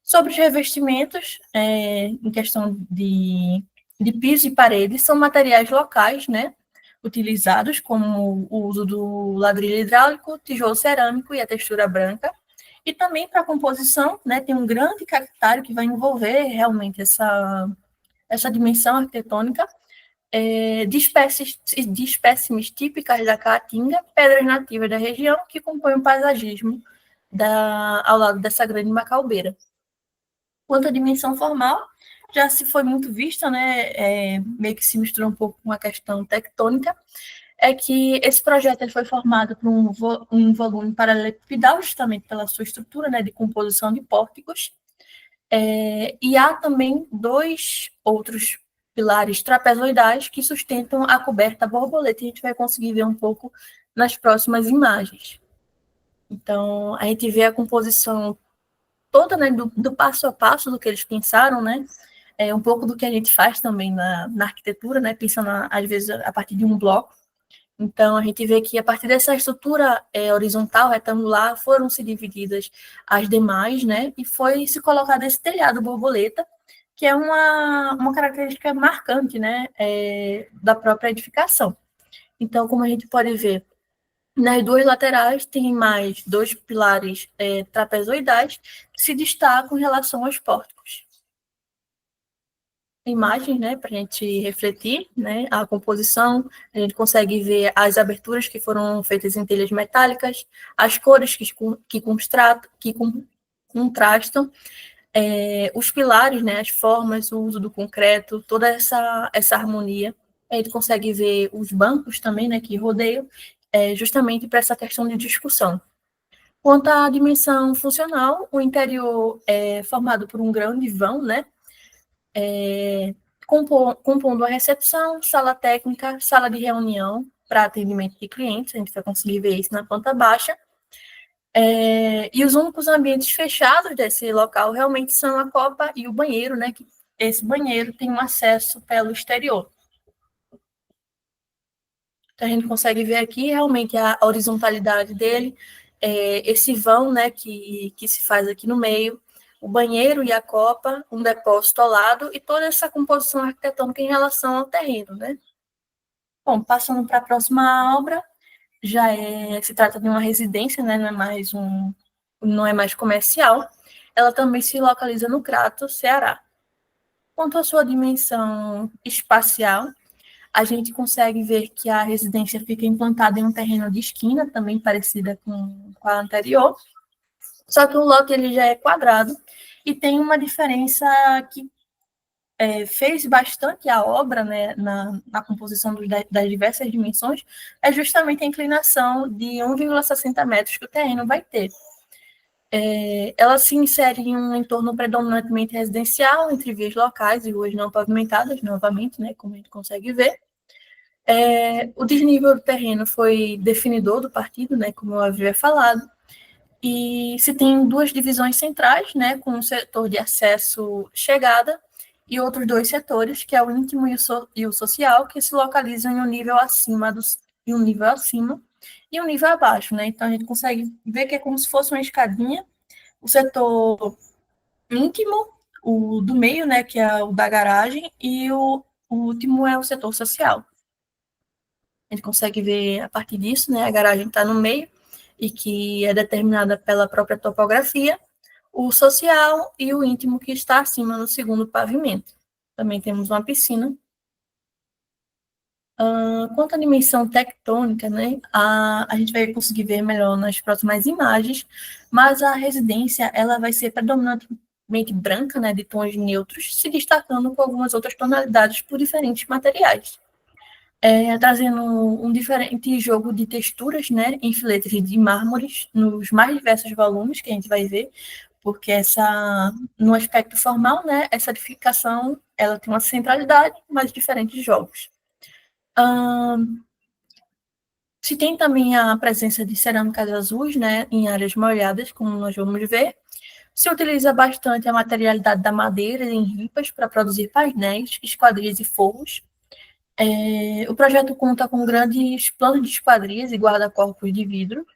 Sobre os revestimentos, em questão de piso e paredes, são materiais locais, né? Utilizados, como o uso do ladrilho hidráulico, tijolo cerâmico e a textura branca. E também para a composição, né, tem um grande cactário que vai envolver realmente essa dimensão arquitetônica, de espécimes típicas da Caatinga, pedras nativas da região, que compõem o paisagismo ao lado dessa grande macaubeira. Quanto à dimensão formal, já se foi muito vista, né, meio que se mistura um pouco com a questão tectônica, é que esse projeto ele foi formado por um volume paralelepipedal, justamente pela sua estrutura, né, de composição de pórticos, e há também dois outros pilares trapezoidais que sustentam a coberta borboleta. A gente vai conseguir ver um pouco nas próximas imagens. Então, a gente vê a composição toda, né, do passo a passo do que eles pensaram, né? Um pouco do que a gente faz também na arquitetura, né? Pensando, às vezes, a partir de um bloco. Então, a gente vê que, a partir dessa estrutura horizontal, retangular, foram se divididas as demais, né? E foi se colocado esse telhado borboleta, que é uma característica marcante, né? Da própria edificação. Então, como a gente pode ver, nas duas laterais tem mais 2 pilares trapezoidais que se destacam em relação aos pórticos. Imagens, né, para a gente refletir, né, a composição, a gente consegue ver as aberturas que foram feitas em telhas metálicas, as cores que contrastam, os pilares, né, as formas, o uso do concreto, toda essa harmonia. A gente consegue ver os bancos também, né, que rodeiam, justamente para essa questão de discussão. Quanto à dimensão funcional, o interior é formado por um grande vão, né, compondo a recepção, sala técnica, sala de reunião para atendimento de clientes, a gente vai conseguir ver isso na planta baixa. E os únicos ambientes fechados desse local realmente são a copa e o banheiro, né, que esse banheiro tem um acesso pelo exterior. Então, a gente consegue ver aqui realmente a horizontalidade dele, esse vão, né, que se faz aqui no meio, o banheiro e a copa, um depósito ao lado, e toda essa composição arquitetônica em relação ao terreno, né? Bom, passando para a próxima obra, se trata de uma residência, né, não é mais comercial, ela também se localiza no Crato, Ceará. Quanto à sua dimensão espacial, a gente consegue ver que a residência fica implantada em um terreno de esquina, também parecida com a anterior, só que o lote ele já é quadrado, e tem uma diferença que fez bastante a obra, né, na composição das diversas dimensões, é justamente a inclinação de 1,60 metros que o terreno vai ter. Ela se insere em um entorno predominantemente residencial, entre vias locais e ruas não pavimentadas, novamente, né, como a gente consegue ver. O desnível do terreno foi definidor do partido, né, como eu havia falado, e se tem 2 divisões centrais, né, com um setor de acesso-chegada e outros 2 setores, que é o íntimo e o social, que se localizam em um nível acima e um nível abaixo, né? Então, a gente consegue ver que é como se fosse uma escadinha. O setor íntimo, o do meio, né, que é o da garagem, e o último é o setor social. A gente consegue ver, a partir disso, né, a garagem está no meio, e que é determinada pela própria topografia, o social e o íntimo que está acima no segundo pavimento. Também temos uma piscina. Quanto à dimensão tectônica, né, a gente vai conseguir ver melhor nas próximas imagens, mas a residência ela vai ser predominantemente branca, né, de tons neutros, se destacando com algumas outras tonalidades por diferentes materiais. Trazendo um diferente jogo de texturas, né, em filetes de mármores, nos mais diversos volumes que a gente vai ver, porque no aspecto formal, né, essa edificação, ela tem uma centralidade, mas diferentes jogos. Se tem também a presença de cerâmicas azuis, né, em áreas molhadas, como nós vamos ver. Se utiliza bastante a materialidade da madeira em ripas para produzir painéis, esquadrias e forros. O projeto conta com grandes planos de esquadrias e guarda-corpos de vidro.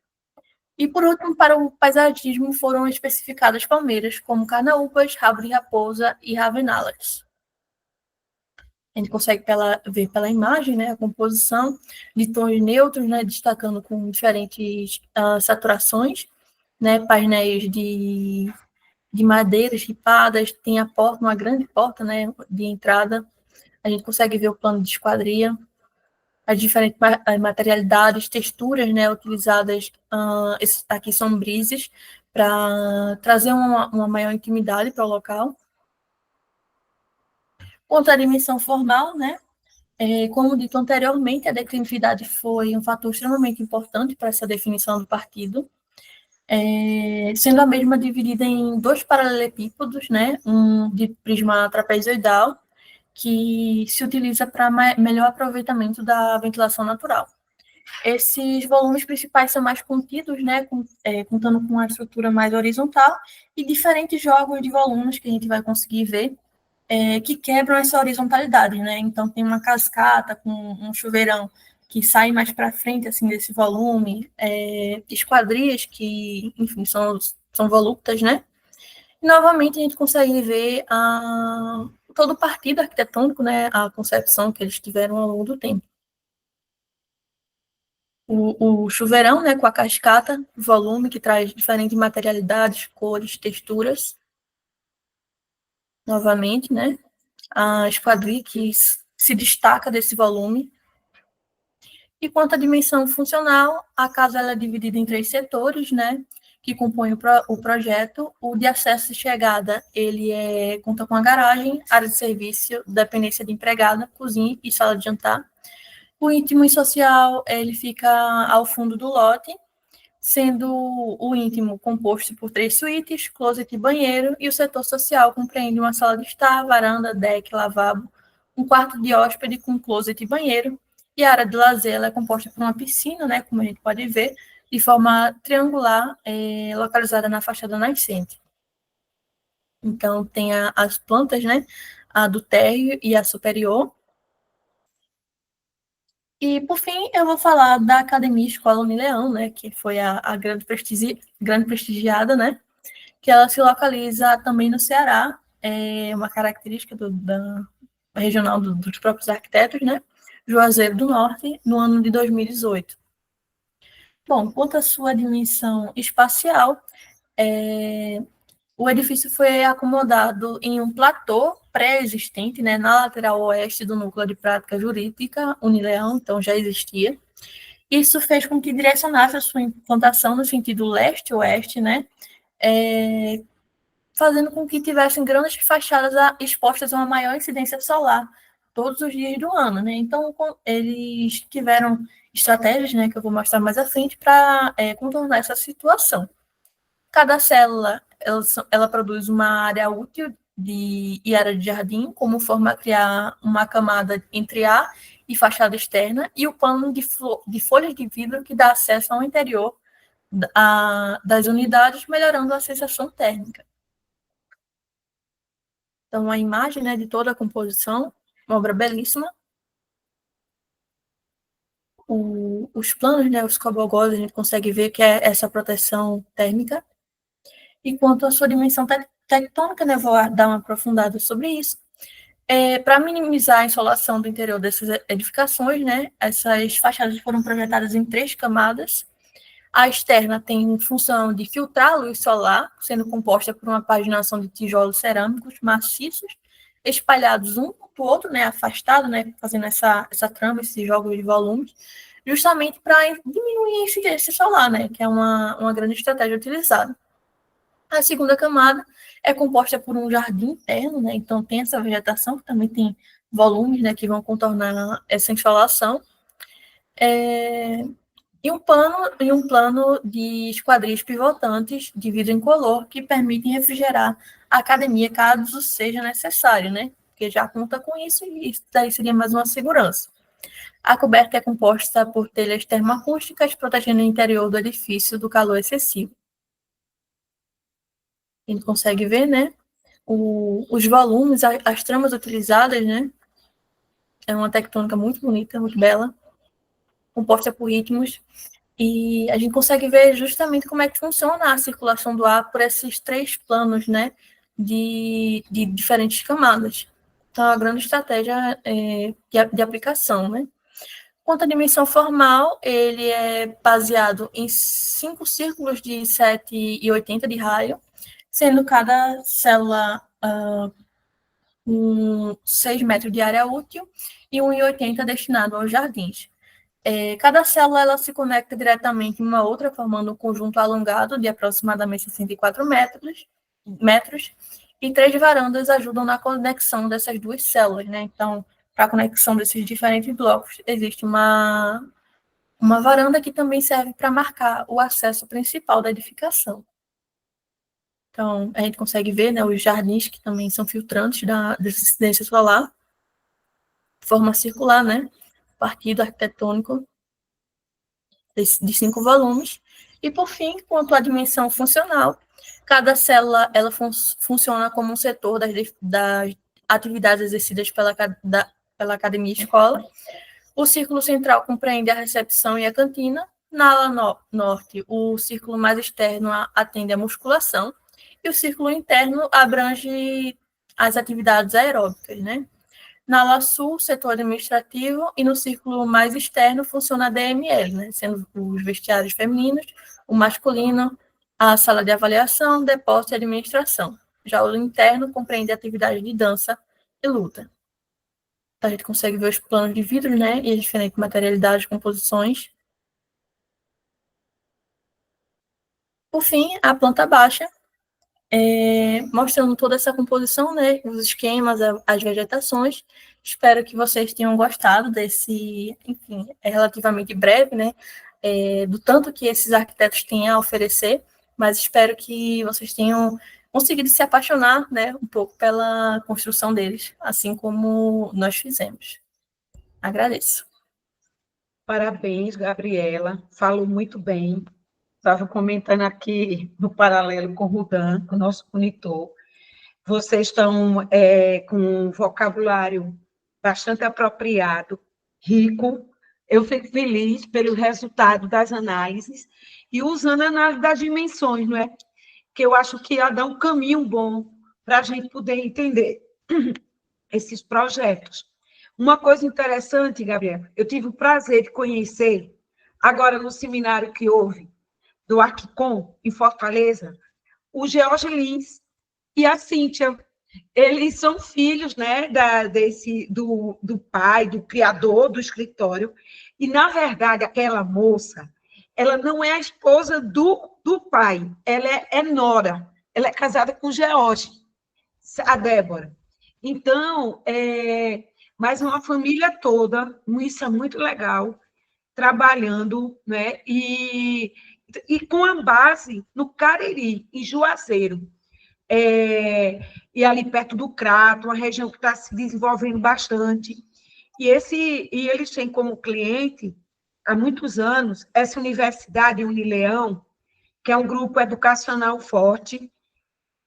E, por último, para o paisagismo foram especificadas palmeiras, como carnaúbas, rabo de raposa e ravenalas. A gente consegue ver pela imagem, né, a composição de tons neutros, né, destacando com diferentes saturações, né, painéis de madeiras ripadas, tem a porta, uma grande porta, né, de entrada. A gente consegue ver o plano de esquadria, as diferentes materialidades, texturas, né, utilizadas, aqui são brises, para trazer uma maior intimidade para o local. Quanto à dimensão formal, né, como dito anteriormente, a declinividade foi um fator extremamente importante para essa definição do partido, sendo a mesma dividida em 2 paralelepípedos, né, um de prisma trapezoidal que se utiliza para melhor aproveitamento da ventilação natural. Esses volumes principais são mais contidos, né, contando com uma estrutura mais horizontal, e diferentes jogos de volumes que a gente vai conseguir ver que quebram essa horizontalidade, né? Então tem uma cascata com um chuveirão que sai mais para frente assim desse volume, esquadrias que, enfim, são voluptas, né? E, novamente a gente consegue ver todo o partido arquitetônico, né? A concepção que eles tiveram ao longo do tempo. O chuveirão, né, com a cascata, volume que traz diferentes materialidades, cores, texturas. Novamente, né? A esquadrilha que se destaca desse volume. E quanto à dimensão funcional, a casa ela é dividida em 3 setores, né, que compõem o projeto. O de acesso e chegada, ele conta com a garagem, área de serviço, dependência de empregada, cozinha e sala de jantar. O íntimo e social, ele fica ao fundo do lote, sendo o íntimo composto por 3 suítes, closet e banheiro, e o setor social compreende uma sala de estar, varanda, deck, lavabo, um quarto de hóspede com closet e banheiro, e a área de lazer ela é composta por uma piscina, né, como a gente pode ver, de forma triangular, localizada na fachada nascente. Então, tem as plantas, né, a do térreo e a superior. E, por fim, eu vou falar da Academia Escola Unileão, né, que foi a grande prestigiada, né, que ela se localiza também no Ceará, é uma característica da regional dos próprios arquitetos, né, Juazeiro do Norte, no ano de 2018. Bom, quanto à sua dimensão espacial, o edifício foi acomodado em um platô pré-existente, né, na lateral oeste do Núcleo de Prática Jurídica Unileão, então já existia. Isso fez com que direcionasse a sua implantação no sentido leste-oeste, né, fazendo com que tivessem grandes fachadas expostas a uma maior incidência solar todos os dias do ano, né? Então, eles tiveram estratégias, né, que eu vou mostrar mais à frente, para contornar essa situação. Cada célula, ela produz uma área útil e área de jardim, como forma a criar uma camada entre ar e fachada externa, e o pano de folhas de vidro que dá acesso ao interior das unidades, melhorando a sensação térmica. Então, a imagem, né, de toda a composição, uma obra belíssima. Os planos, né, os cobogós, a gente consegue ver que é essa proteção térmica. E quanto à sua dimensão tectônica, né, vou dar uma aprofundada sobre isso. Para minimizar a insolação do interior dessas edificações, né, essas fachadas foram projetadas em 3 camadas. A externa tem função de filtrar a luz solar, sendo composta por uma paginação de tijolos cerâmicos maciços, espalhados um do outro, né, afastado, né, fazendo essa trama, esses jogos de volumes, justamente para diminuir a incidência solar, né, que é uma grande estratégia utilizada. A segunda camada é composta por um jardim interno, né, então tem essa vegetação, que também tem volumes, né, que vão contornar essa insolação. E um plano de esquadrias pivotantes de vidro incolor que permitem refrigerar a academia caso seja necessário, né? Porque já conta com isso e isso daí seria mais uma segurança. A coberta é composta por telhas termoacústicas, protegendo o interior do edifício do calor excessivo. A gente consegue ver, né? Os volumes, as tramas utilizadas, né? É uma tectônica muito bonita, muito bela, composta por ritmos. E a gente consegue ver justamente como é que funciona a circulação do ar por esses 3 planos, né, de diferentes camadas. Então, é uma grande estratégia de aplicação, né. Quanto à dimensão formal, ele é baseado em 5 círculos de 7,80 de raio, sendo cada célula com 6 metros de área útil e 1,80 destinado aos jardins. Cada célula ela se conecta diretamente em uma outra, formando um conjunto alongado de aproximadamente 64 metros, e 3 varandas ajudam na conexão dessas 2 células, né? Então, para a conexão desses diferentes blocos, existe uma varanda que também serve para marcar o acesso principal da edificação. Então, a gente consegue ver, né, os jardins que também são filtrantes dessa incidência solar. forma circular, né? Partido arquitetônico de 5 volumes. E, por fim, quanto à dimensão funcional, cada célula ela funciona como um setor das atividades exercidas pela academia e escola. O círculo central compreende a recepção e a cantina. Na ala norte, o círculo mais externo atende à musculação. E o círculo interno abrange as atividades aeróbicas, né? Na ala sul, setor administrativo, e no círculo mais externo funciona a DML, né? Sendo os vestiários femininos, o masculino, a sala de avaliação, depósito e administração. Já o interno compreende atividades de dança e luta. A gente consegue ver os planos de vidro, né? E as diferentes materialidades, composições. Por fim, a planta baixa, mostrando toda essa composição, né? Os esquemas, as vegetações. Espero que vocês tenham gostado desse, enfim, é relativamente breve, né? Do tanto que esses arquitetos têm a oferecer, mas espero que vocês tenham conseguido se apaixonar, né, um pouco pela construção deles, assim como nós fizemos. Agradeço. Parabéns, Gabriela. Falou muito bem. Estava comentando aqui no paralelo com o Rudan, o nosso monitor. Vocês estão com um vocabulário bastante apropriado, rico. Eu fico feliz pelo resultado das análises e usando a análise das dimensões, não é? Que eu acho que ia dar um caminho bom para a gente poder entender esses projetos. Uma coisa interessante, Gabriela, eu tive o prazer de conhecer, agora no seminário que houve, do Arquicom, em Fortaleza, o George Lins e a Cíntia. Eles são filhos, né, do pai, do criador do escritório, e, na verdade, aquela moça, ela não é a esposa do pai, ela é nora, ela é casada com o George, a Débora. Então, mas uma família toda, isso é muito legal, trabalhando, né, e com a base no Cariri, em Juazeiro, e ali perto do Crato, uma região que está se desenvolvendo bastante. E eles têm como cliente, há muitos anos, essa Universidade Unileão, que é um grupo educacional forte,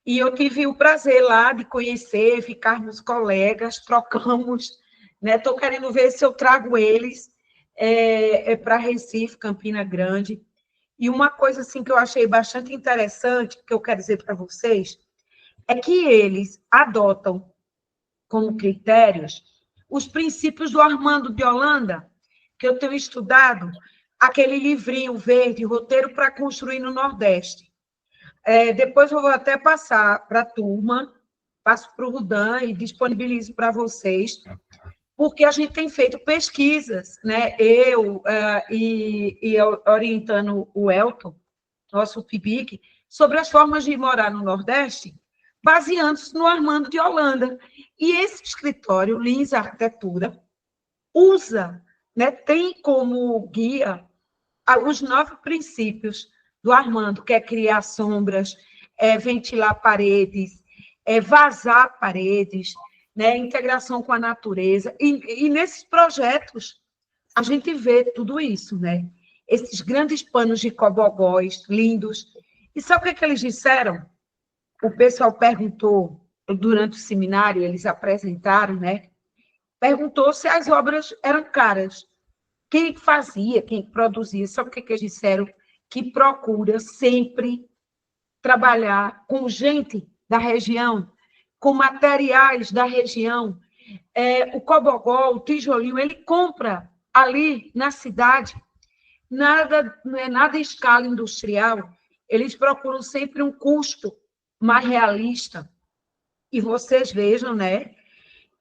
e eu tive o prazer lá de conhecer, ficarmos colegas, trocamos, né? Estou querendo ver se eu trago eles para Recife, Campina Grande. E uma coisa assim, que eu achei bastante interessante, que eu quero dizer para vocês, é que eles adotam como critérios os princípios do Armando de Holanda, que eu tenho estudado, aquele livrinho verde, Roteiro para Construir no Nordeste. Depois eu vou até passar para a turma, passo para o Rudan e disponibilizo para vocês, porque a gente tem feito pesquisas, né? Eu orientando o Elton, nosso PIBIC, sobre as formas de morar no Nordeste, baseando-se no Armando de Holanda. E esse escritório, Lins Arquitetura, usa, né, tem como guia os 9 princípios do Armando, que é criar sombras, ventilar paredes, vazar paredes, né, integração com a natureza. E nesses projetos, a gente vê tudo isso, né? Esses grandes panos de cobogóis, lindos. E sabe o que eles disseram? O pessoal perguntou, durante o seminário, eles apresentaram, né? Perguntou se as obras eram caras. Quem fazia, quem produzia, sabe o que eles disseram? Que procura sempre trabalhar com gente da região, com materiais da região. O cobogó, o tijolinho, ele compra ali na cidade, não é nada em escala industrial, eles procuram sempre um custo mais realista. E vocês vejam, né,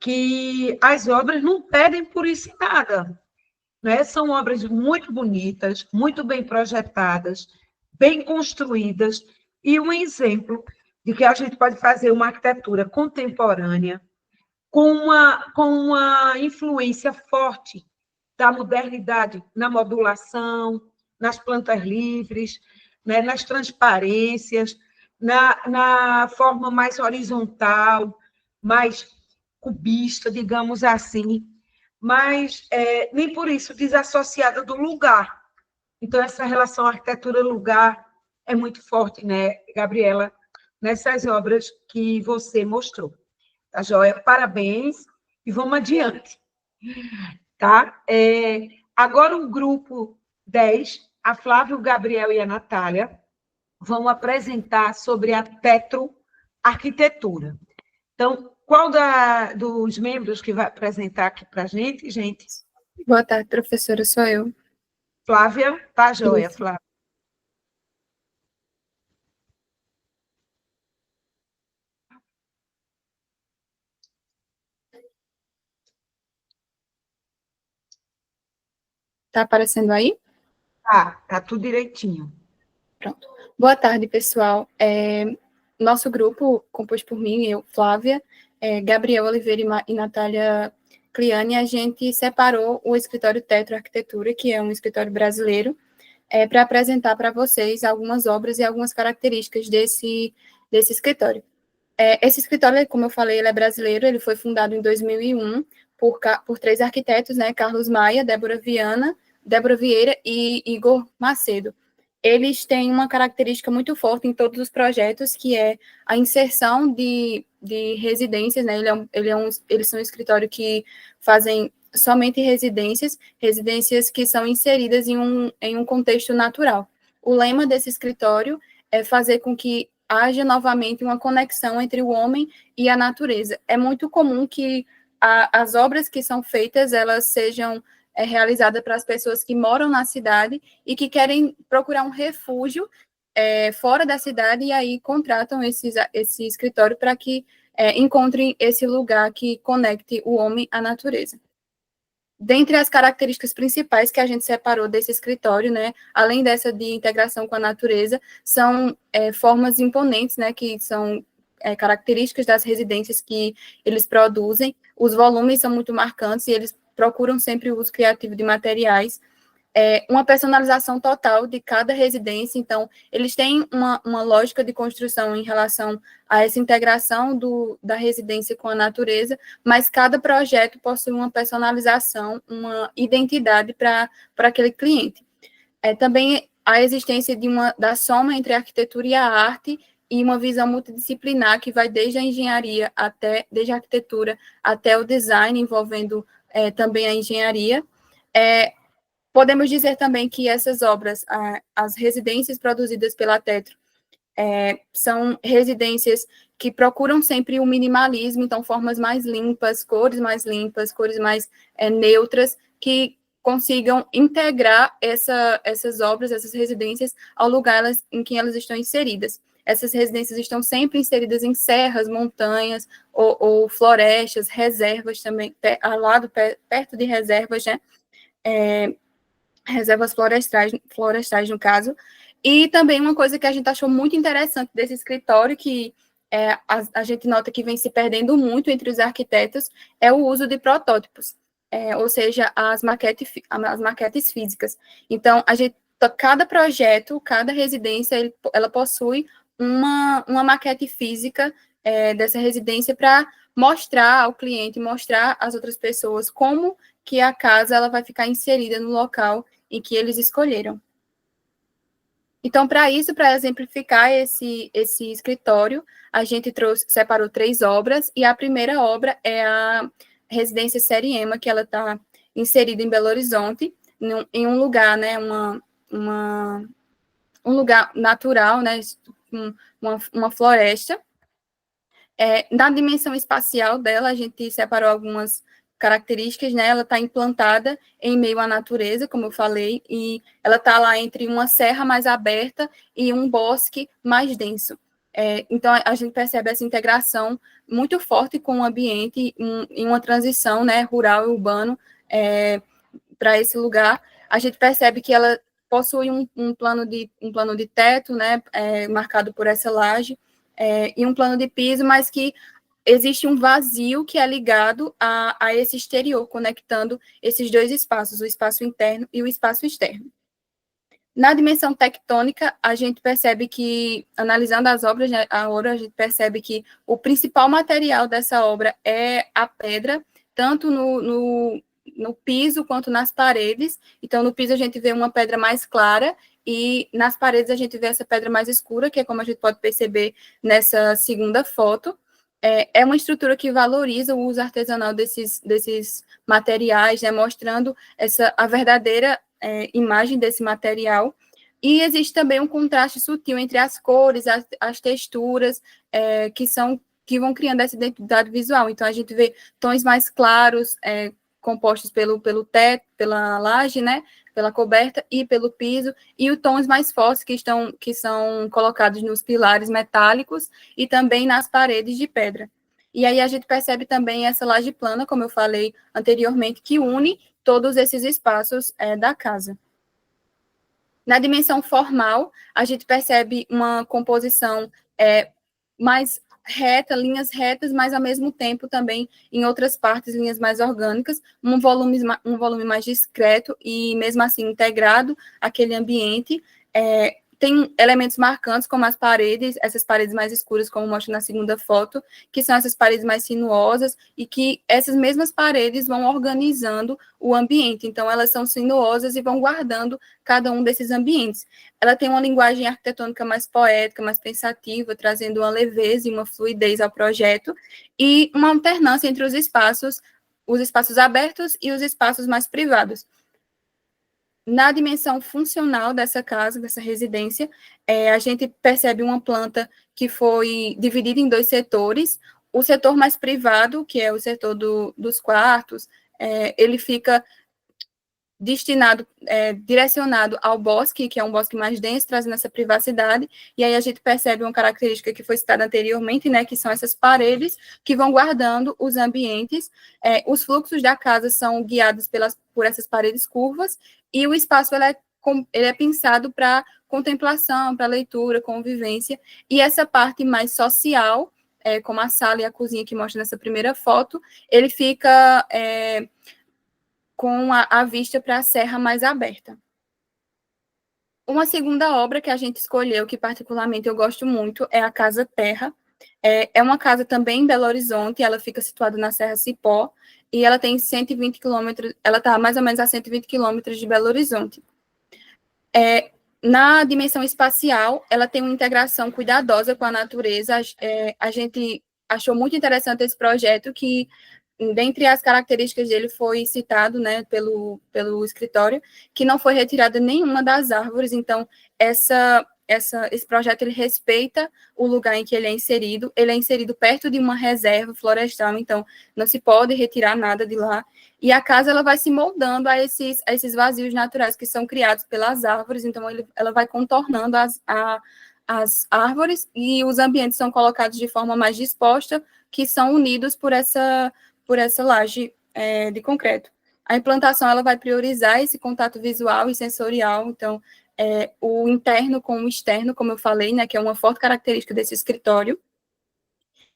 que as obras não pedem por isso nada, né? São obras muito bonitas, muito bem projetadas, bem construídas, e um exemplo de que a gente pode fazer uma arquitetura contemporânea com uma influência forte da modernidade na modulação, nas plantas livres, né, nas transparências, na forma mais horizontal, mais cubista, digamos assim. mas nem por isso desassociada do lugar. Então, essa relação arquitetura-lugar é muito forte, né, Gabriela, nessas obras que você mostrou. Tá joia? Parabéns e vamos adiante. Tá? Agora o grupo 10, a Flávia, o Gabriel e a Natália, vão apresentar sobre a tetroarquitetura. Então, qual dos membros que vai apresentar aqui para a gente, gente? Boa tarde, professora, sou eu. Flávia, tá joia, Flávia. Tá aparecendo aí? Tá tudo direitinho. Pronto. Boa tarde, pessoal. Nosso grupo, composto por mim, eu, Flávia, Gabriel Oliveira e Natália Cliani, a gente separou o escritório Tetroarquitetura, que é um escritório brasileiro, para apresentar para vocês algumas obras e algumas características desse escritório. Esse escritório, como eu falei, ele é brasileiro, ele foi fundado em 2001 por 3 arquitetos, né, Carlos Maia, Débora Vieira e Igor Macedo. Eles têm uma característica muito forte em todos os projetos, que é a inserção de residências, né? Eles são um escritório que fazem somente residências que são inseridas em um contexto natural. O lema desse escritório é fazer com que haja novamente uma conexão entre o homem e a natureza. É muito comum que as obras que são feitas, elas sejam realizadas para as pessoas que moram na cidade e que querem procurar um refúgio fora da cidade, e aí contratam esse escritório para que encontrem esse lugar que conecte o homem à natureza. Dentre as características principais que a gente separou desse escritório, né, além dessa de integração com a natureza, são formas imponentes, né, que são características das residências que eles produzem. Os volumes são muito marcantes e eles procuram sempre o uso criativo de materiais. Uma personalização total de cada residência, então, eles têm uma lógica de construção em relação a essa integração da residência com a natureza, mas cada projeto possui uma personalização, uma identidade para aquele cliente. Também a existência da soma entre a arquitetura e a arte, e uma visão multidisciplinar que vai desde a engenharia desde a arquitetura até o design, envolvendo também a engenharia. Podemos dizer também que essas obras, as residências produzidas pela Tetro, são residências que procuram sempre o minimalismo, então formas mais limpas, cores mais neutras, que consigam integrar essas obras, essas residências, ao lugar em que elas estão inseridas. Essas residências estão sempre inseridas em serras, montanhas, ou florestas, reservas também, perto de reservas, né? Reservas florestais, no caso. E também uma coisa que a gente achou muito interessante desse escritório, que a gente nota que vem se perdendo muito entre os arquitetos, é o uso de protótipos, ou seja, as maquetes físicas. Então, cada projeto, cada residência, ela possui uma maquete física dessa residência para mostrar ao cliente, mostrar às outras pessoas como que a casa ela vai ficar inserida no local em que eles escolheram. Então, para exemplificar esse escritório, a gente separou 3 obras, e a primeira obra é a Residência Seriema, que ela está inserida em Belo Horizonte, em um lugar, né, um lugar natural, né, uma floresta. Na dimensão espacial dela, a gente separou algumas características, né? Ela está implantada em meio à natureza, como eu falei, e ela está lá entre uma serra mais aberta e um bosque mais denso. Então, a gente percebe essa integração muito forte com o ambiente, em uma transição, né, rural e urbano para esse lugar. A gente percebe que ela possui um plano de teto, né, marcado por essa laje, e um plano de piso, mas que existe um vazio que é ligado a esse exterior, conectando esses 2 espaços, o espaço interno e o espaço externo. Na dimensão tectônica, a gente percebe que, analisando as obras, né, a gente percebe que o principal material dessa obra é a pedra, tanto no piso quanto nas paredes. Então, no piso a gente vê uma pedra mais clara e nas paredes a gente vê essa pedra mais escura, que é como a gente pode perceber nessa segunda foto. É uma estrutura que valoriza o uso artesanal desses materiais, né, mostrando a verdadeira imagem desse material. E existe também um contraste sutil entre as cores, as texturas, que vão criando essa identidade visual. Então, a gente vê tons mais claros, compostos pelo teto, pela laje, né, pela coberta e pelo piso, e os tons mais fortes que são colocados nos pilares metálicos e também nas paredes de pedra. E aí a gente percebe também essa laje plana, como eu falei anteriormente, que une todos esses espaços da casa. Na dimensão formal, a gente percebe uma composição mais reta, linhas retas, mas ao mesmo tempo também, em outras partes, linhas mais orgânicas, um volume mais discreto e, mesmo assim, integrado àquele ambiente. Tem elementos marcantes, como as paredes, essas paredes mais escuras, como mostra na segunda foto, que são essas paredes mais sinuosas, e que essas mesmas paredes vão organizando o ambiente. Então, elas são sinuosas e vão guardando cada um desses ambientes. Ela tem uma linguagem arquitetônica mais poética, mais pensativa, trazendo uma leveza e uma fluidez ao projeto, e uma alternância entre os espaços abertos e os espaços mais privados. Na dimensão funcional dessa casa, dessa residência, a gente percebe uma planta que foi dividida em 2 setores. O setor mais privado, que é o setor dos quartos, ele fica direcionado ao bosque, que é um bosque mais denso, trazendo essa privacidade, e aí a gente percebe uma característica que foi citada anteriormente, né, que são essas paredes que vão guardando os ambientes. Os fluxos da casa são guiados por essas paredes curvas, e o espaço ele é pensado para contemplação, para leitura, convivência, e essa parte mais social, como a sala e a cozinha que mostra nessa primeira foto, ele fica com a vista para a serra mais aberta. Uma segunda obra que a gente escolheu, que particularmente eu gosto muito, é a Casa Terra. É uma casa também em Belo Horizonte, ela fica situada na Serra Cipó, e ela tem 120 quilômetros, ela está mais ou menos a 120 quilômetros de Belo Horizonte. Na dimensão espacial, ela tem uma integração cuidadosa com a natureza. A gente achou muito interessante esse projeto, que dentre as características dele foi citado, né, pelo escritório, que não foi retirada nenhuma das árvores. Então, esse projeto ele respeita o lugar em que ele é inserido perto de uma reserva florestal, então não se pode retirar nada de lá, e a casa ela vai se moldando a esses vazios naturais que são criados pelas árvores, então ela vai contornando as árvores, e os ambientes são colocados de forma mais disposta, que são unidos por essa laje de concreto. A implantação ela vai priorizar esse contato visual e sensorial, então o interno com o externo, como eu falei, né, que é uma forte característica desse escritório.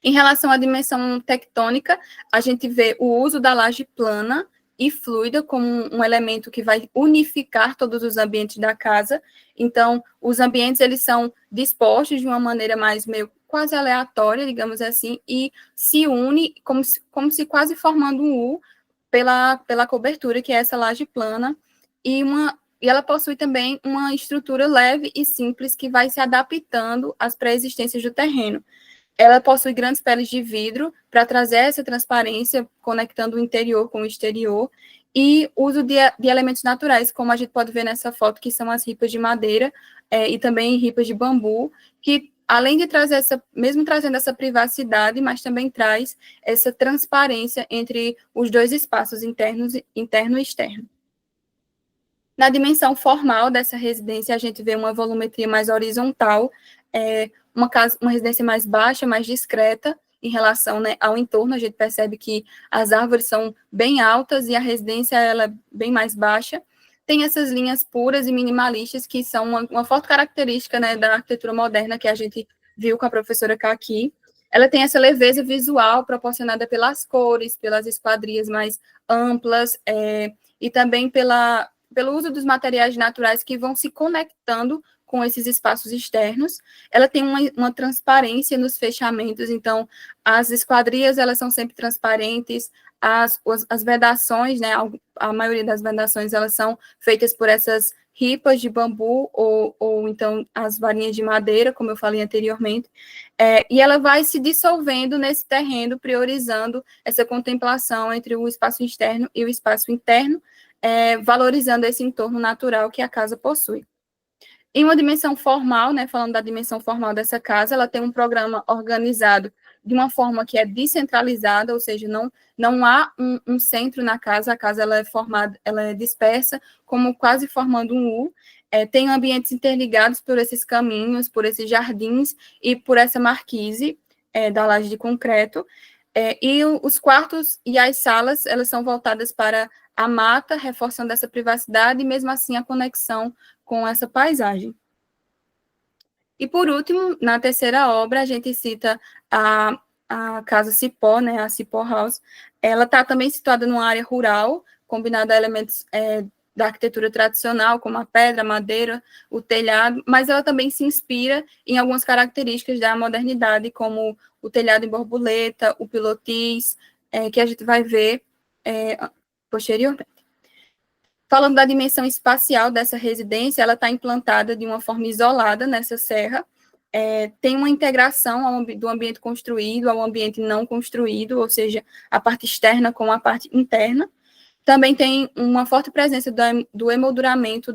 Em relação à dimensão tectônica, a gente vê o uso da laje plana e fluida como um elemento que vai unificar todos os ambientes da casa. Então, os ambientes eles são dispostos de uma maneira mais meio quase aleatória, digamos assim, e se une como se quase formando um U pela cobertura, que é essa laje plana, e ela possui também uma estrutura leve e simples que vai se adaptando às pré-existências do terreno. Ela possui grandes peles de vidro para trazer essa transparência, conectando o interior com o exterior, e uso de elementos naturais, como a gente pode ver nessa foto, que são as ripas de madeira e também ripas de bambu, que além de trazer mesmo trazendo essa privacidade, mas também traz essa transparência entre os 2 espaços, interno e externo. Na dimensão formal dessa residência, a gente vê uma volumetria mais horizontal, uma residência mais baixa, mais discreta em relação, né, ao entorno. A gente percebe que as árvores são bem altas e a residência ela é bem mais baixa. Tem essas linhas puras e minimalistas, que são uma forte característica, né, da arquitetura moderna que a gente viu com a professora Kaki. Ela tem essa leveza visual proporcionada pelas cores, pelas esquadrias mais amplas, e também pelo uso dos materiais naturais que vão se conectando com esses espaços externos. Ela tem uma transparência nos fechamentos, então as esquadrias elas são sempre transparentes, as vedações, né, a maioria das vedações elas são feitas por essas ripas de bambu ou então as varinhas de madeira, como eu falei anteriormente, e ela vai se dissolvendo nesse terreno, priorizando essa contemplação entre o espaço externo e o espaço interno, valorizando esse entorno natural que a casa possui. Em uma dimensão formal, né, falando da dimensão formal dessa casa, ela tem um programa organizado de uma forma que é descentralizada, ou seja, não há um centro na casa, a casa ela é formada, ela é dispersa, como quase formando um U, tem ambientes interligados por esses caminhos, por esses jardins e por essa marquise da laje de concreto, e os quartos e as salas, elas são voltadas para a mata, reforçando essa privacidade e mesmo assim a conexão com essa paisagem. E, por último, na terceira obra, a gente cita a Casa Cipó, né, a Cipó House. Ela está também situada numa área rural, combinada a elementos da arquitetura tradicional, como a pedra, a madeira, o telhado, mas ela também se inspira em algumas características da modernidade, como o telhado em borboleta, o pilotis, que a gente vai ver posteriormente. Falando da dimensão espacial dessa residência, ela está implantada de uma forma isolada nessa serra, tem uma integração do ambiente construído ao ambiente não construído, ou seja, a parte externa com a parte interna. Também tem uma forte presença do emolduramento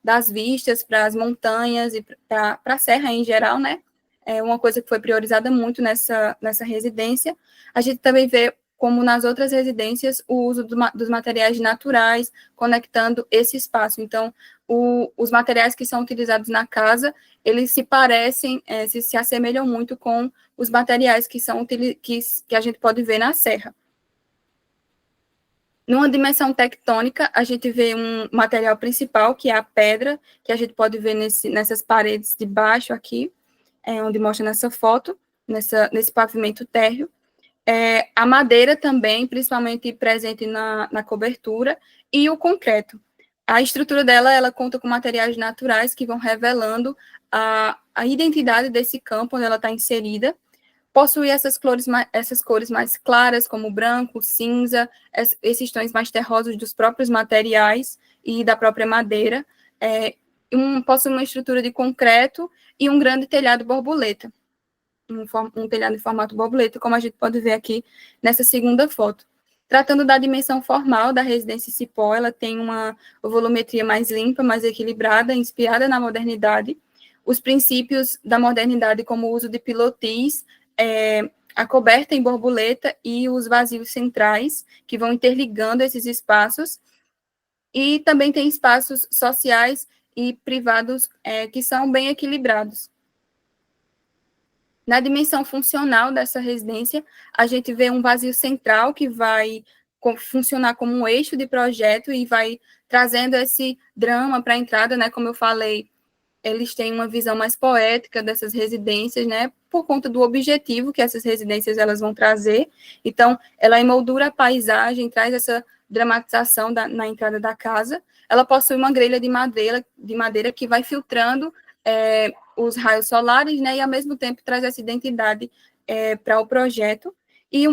das vistas para as montanhas e para a serra em geral, né? É uma coisa que foi priorizada muito nessa residência. A gente também vê, como nas outras residências, o uso dos materiais naturais, conectando esse espaço. Então, os materiais que são utilizados na casa, eles se parecem, se assemelham muito com os materiais que a gente pode ver na serra. Numa dimensão tectônica, a gente vê um material principal, que é a pedra, que a gente pode ver nessas paredes de baixo aqui, onde mostra nessa foto, nesse pavimento térreo. A madeira também, principalmente presente na cobertura, e o concreto. A estrutura dela, ela conta com materiais naturais que vão revelando a identidade desse campo onde ela está inserida. Possui essas cores mais claras, como branco, cinza, esses tons mais terrosos dos próprios materiais e da própria madeira. Possui uma estrutura de concreto e um grande telhado borboleta. Um telhado em formato borboleta, como a gente pode ver aqui nessa segunda foto. Tratando da dimensão formal da residência Cipó, ela tem uma volumetria mais limpa, mais equilibrada, inspirada na modernidade. Os princípios da modernidade, como o uso de pilotis, a coberta em borboleta e os vazios centrais, que vão interligando esses espaços. E também tem espaços sociais e privados que são bem equilibrados. Na dimensão funcional dessa residência, a gente vê um vazio central que vai funcionar como um eixo de projeto e vai trazendo esse drama para a entrada, né? Como eu falei, eles têm uma visão mais poética dessas residências, né? Por conta do objetivo que essas residências elas vão trazer. Então, ela emoldura a paisagem, traz essa dramatização na entrada da casa. Ela possui uma grelha de madeira que vai filtrando os raios solares, né, e ao mesmo tempo traz essa identidade para o projeto, e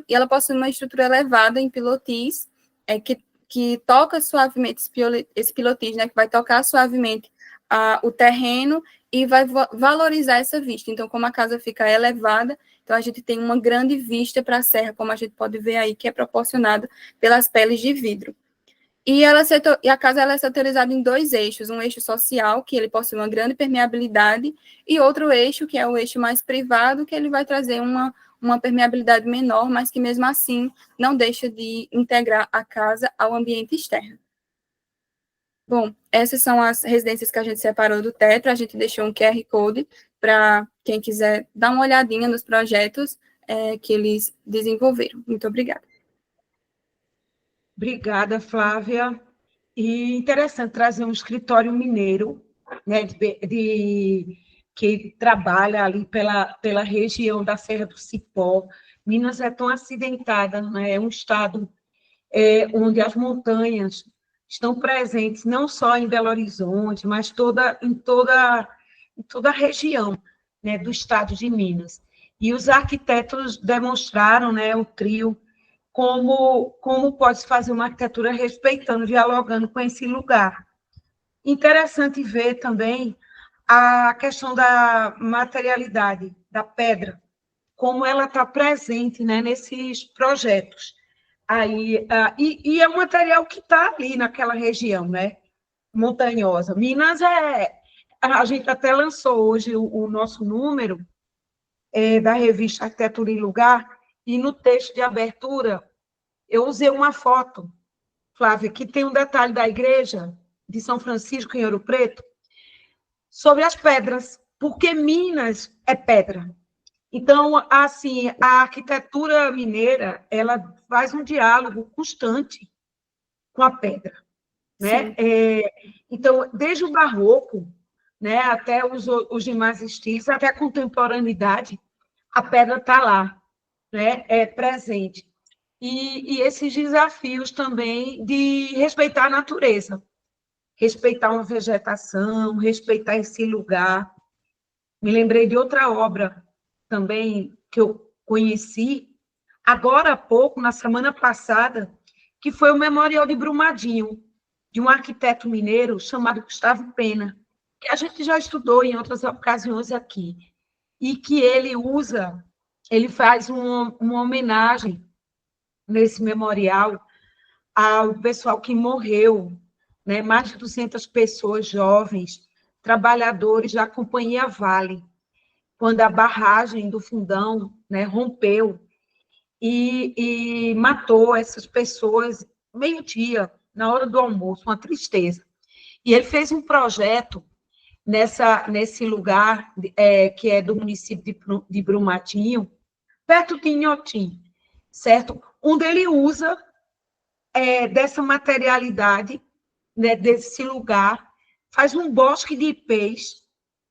ela possui uma estrutura elevada em pilotis, que toca suavemente esse pilotis, né, que vai tocar suavemente o terreno e vai valorizar essa vista. Então, como a casa fica elevada, então a gente tem uma grande vista para a serra, como a gente pode ver aí, que é proporcionada pelas peles de vidro. E a casa ela é setorizada em 2 eixos, um eixo social, que ele possui uma grande permeabilidade, e outro eixo, que é o eixo mais privado, que ele vai trazer uma permeabilidade menor, mas que mesmo assim não deixa de integrar a casa ao ambiente externo. Bom, essas são as residências que a gente separou do Tetra, a gente deixou um QR Code para quem quiser dar uma olhadinha nos projetos que eles desenvolveram. Muito obrigada. Obrigada, Flávia. E interessante trazer um escritório mineiro, né, que trabalha ali pela região da Serra do Cipó. Minas é tão acidentada, né? É um estado onde as montanhas estão presentes não só em Belo Horizonte, mas em toda a região, né, do estado de Minas. E os arquitetos demonstraram, né, o trio, como pode-se fazer uma arquitetura respeitando, dialogando com esse lugar. Interessante ver também a questão da materialidade da pedra, como ela está presente, né, nesses projetos. Aí, e é um material que está ali naquela região, né, montanhosa. Minas a gente até lançou hoje o nosso número da revista Arquitetura em Lugar, e no texto de abertura eu usei uma foto, Flávia, que tem um detalhe da igreja de São Francisco, em Ouro Preto, sobre as pedras, porque Minas é pedra. Então, assim, a arquitetura mineira, ela faz um diálogo constante com a pedra, né? Então, desde o barroco, né, até os demais estilos, até a contemporaneidade, a pedra está lá, né? É presente. E esses desafios também de respeitar a natureza, respeitar uma vegetação, respeitar esse lugar. Me lembrei de outra obra também que eu conheci agora há pouco, na semana passada, que foi o Memorial de Brumadinho, de um arquiteto mineiro chamado Gustavo Pena, que a gente já estudou em outras ocasiões aqui, e que ele faz uma homenagem nesse memorial ao pessoal que morreu, né? Mais de 200 pessoas jovens, trabalhadores da Companhia Vale, quando a barragem do Fundão, né, rompeu e matou essas pessoas meio-dia, na hora do almoço, uma tristeza. E ele fez um projeto nesse lugar, que é do município de Brumadinho, perto de Inhotim, certo? Onde ele usa dessa materialidade, né, desse lugar, faz um bosque de ipês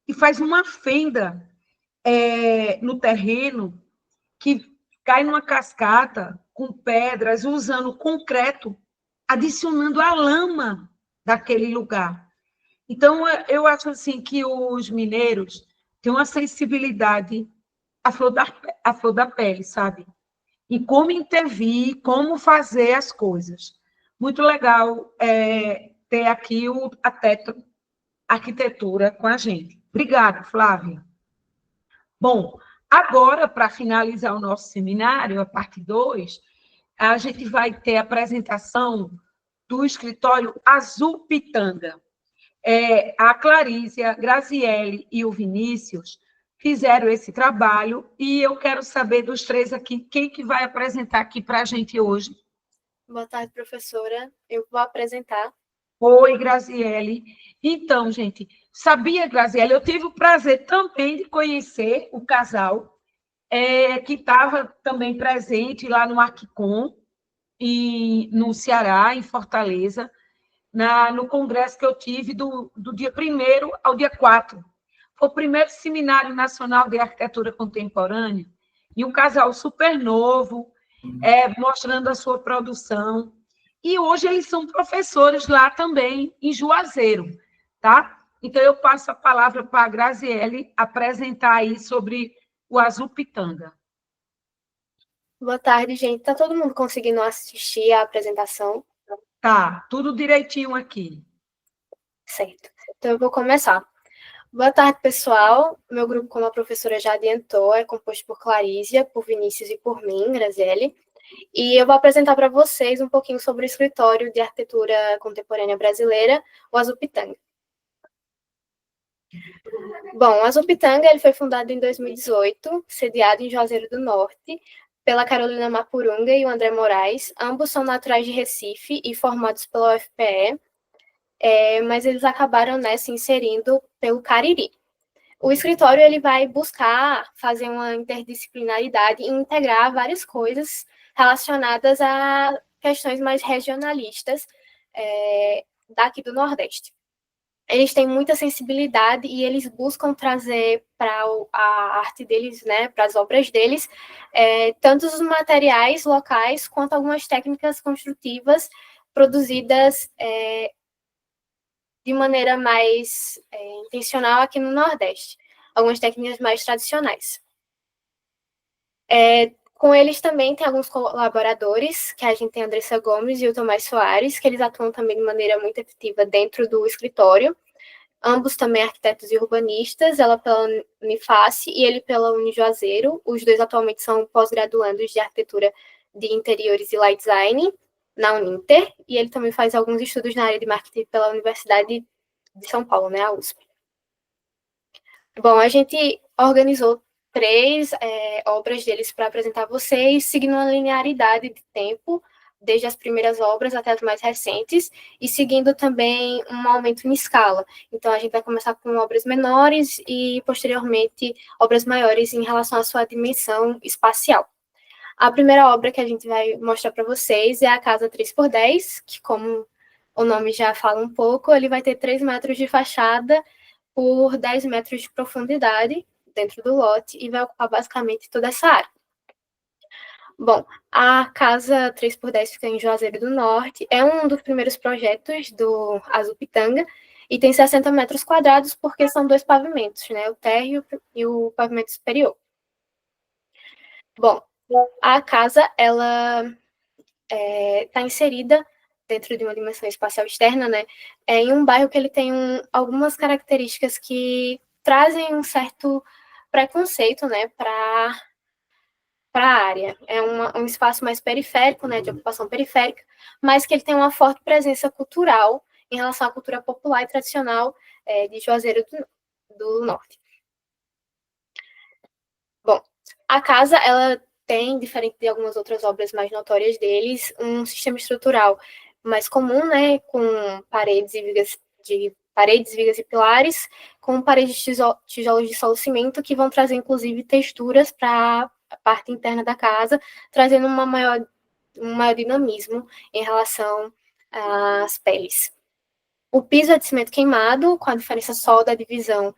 e faz uma fenda no terreno que cai numa cascata com pedras, usando concreto, adicionando a lama daquele lugar. Então, eu acho assim que os mineiros têm uma sensibilidade à flor da pele, sabe? E como intervir, como fazer as coisas. Muito legal ter aqui a Teto Arquitetura com a gente. Obrigada, Flávia. Bom, agora, para finalizar o nosso seminário, a parte 2, a gente vai ter a apresentação do escritório Azul Pitanga. A Clarícia, a Graziele e o Vinícius fizeram esse trabalho, e eu quero saber dos três aqui, quem que vai apresentar aqui para a gente hoje? Boa tarde, professora. Eu vou apresentar. Oi, Graziele. Então, gente, sabia, Graziele, eu tive o prazer também de conhecer o casal, que estava também presente lá no Arquicom, no Ceará, em Fortaleza, no congresso que eu tive do dia 1º ao dia 4. Foi o primeiro Seminário Nacional de Arquitetura Contemporânea, e um casal super novo, mostrando a sua produção. E hoje eles são professores lá também, em Juazeiro, tá? Então, eu passo a palavra para a Graziele apresentar aí sobre o Azul Pitanga. Boa tarde, gente. Está todo mundo conseguindo assistir a apresentação? Tá, tudo direitinho aqui. Certo. Então, eu vou começar. Boa tarde, pessoal. Meu grupo, como a professora já adiantou, é composto por Clarícia, por Vinícius e por mim, Graziele. E eu vou apresentar para vocês um pouquinho sobre o Escritório de Arquitetura Contemporânea Brasileira, o Azul Pitanga. Bom, o Azul Pitanga ele foi fundado em 2018, sediado em Juazeiro do Norte, pela Carolina Mapurunga e o André Moraes. Ambos são naturais de Recife e formados pela UFPE, mas eles acabaram, né, se inserindo pelo Cariri. O escritório ele vai buscar fazer uma interdisciplinaridade e integrar várias coisas relacionadas a questões mais regionalistas daqui do Nordeste. Eles têm muita sensibilidade e eles buscam trazer para a arte deles, né, para as obras deles, tanto os materiais locais quanto algumas técnicas construtivas produzidas de maneira mais intencional aqui no Nordeste. Algumas técnicas mais tradicionais. Com eles também tem alguns colaboradores, que a gente tem a Andressa Gomes e o Tomás Soares, que eles atuam também de maneira muito efetiva dentro do escritório. Ambos também arquitetos e urbanistas, ela pela Uniface e ele pela Unijuazeiro. Os dois atualmente são pós-graduandos de arquitetura de interiores e light design na Uninter, e ele também faz alguns estudos na área de marketing pela Universidade de São Paulo, né, a USP. Bom, a gente organizou 3 obras deles para apresentar a vocês, seguindo uma linearidade de tempo, desde as primeiras obras até as mais recentes, e seguindo também um aumento em escala. Então, a gente vai começar com obras menores e, posteriormente, obras maiores em relação à sua dimensão espacial. A primeira obra que a gente vai mostrar para vocês é a Casa 3x10, que, como o nome já fala um pouco, ele vai ter 3 metros de fachada por 10 metros de profundidade dentro do lote e vai ocupar basicamente toda essa área. Bom, a Casa 3x10 fica em Juazeiro do Norte, é um dos primeiros projetos do Azul Pitanga e tem 60 metros quadrados porque são 2 pavimentos, né, o térreo e o pavimento superior. Bom, a casa, ela está inserida dentro de uma dimensão espacial externa, né, em um bairro que ele tem algumas características que trazem um certo preconceito, né, para a área. É um espaço mais periférico, né, de ocupação periférica, mas que ele tem uma forte presença cultural em relação à cultura popular e tradicional de Juazeiro do Norte. Bom, a casa, ela tem, diferente de algumas outras obras mais notórias deles, um sistema estrutural mais comum, né, com paredes, vigas e pilares, com paredes de tijolos de solo-cimento, que vão trazer, inclusive, texturas para a parte interna da casa, trazendo um maior dinamismo em relação às peles. O piso é de cimento queimado, com a diferença só da divisão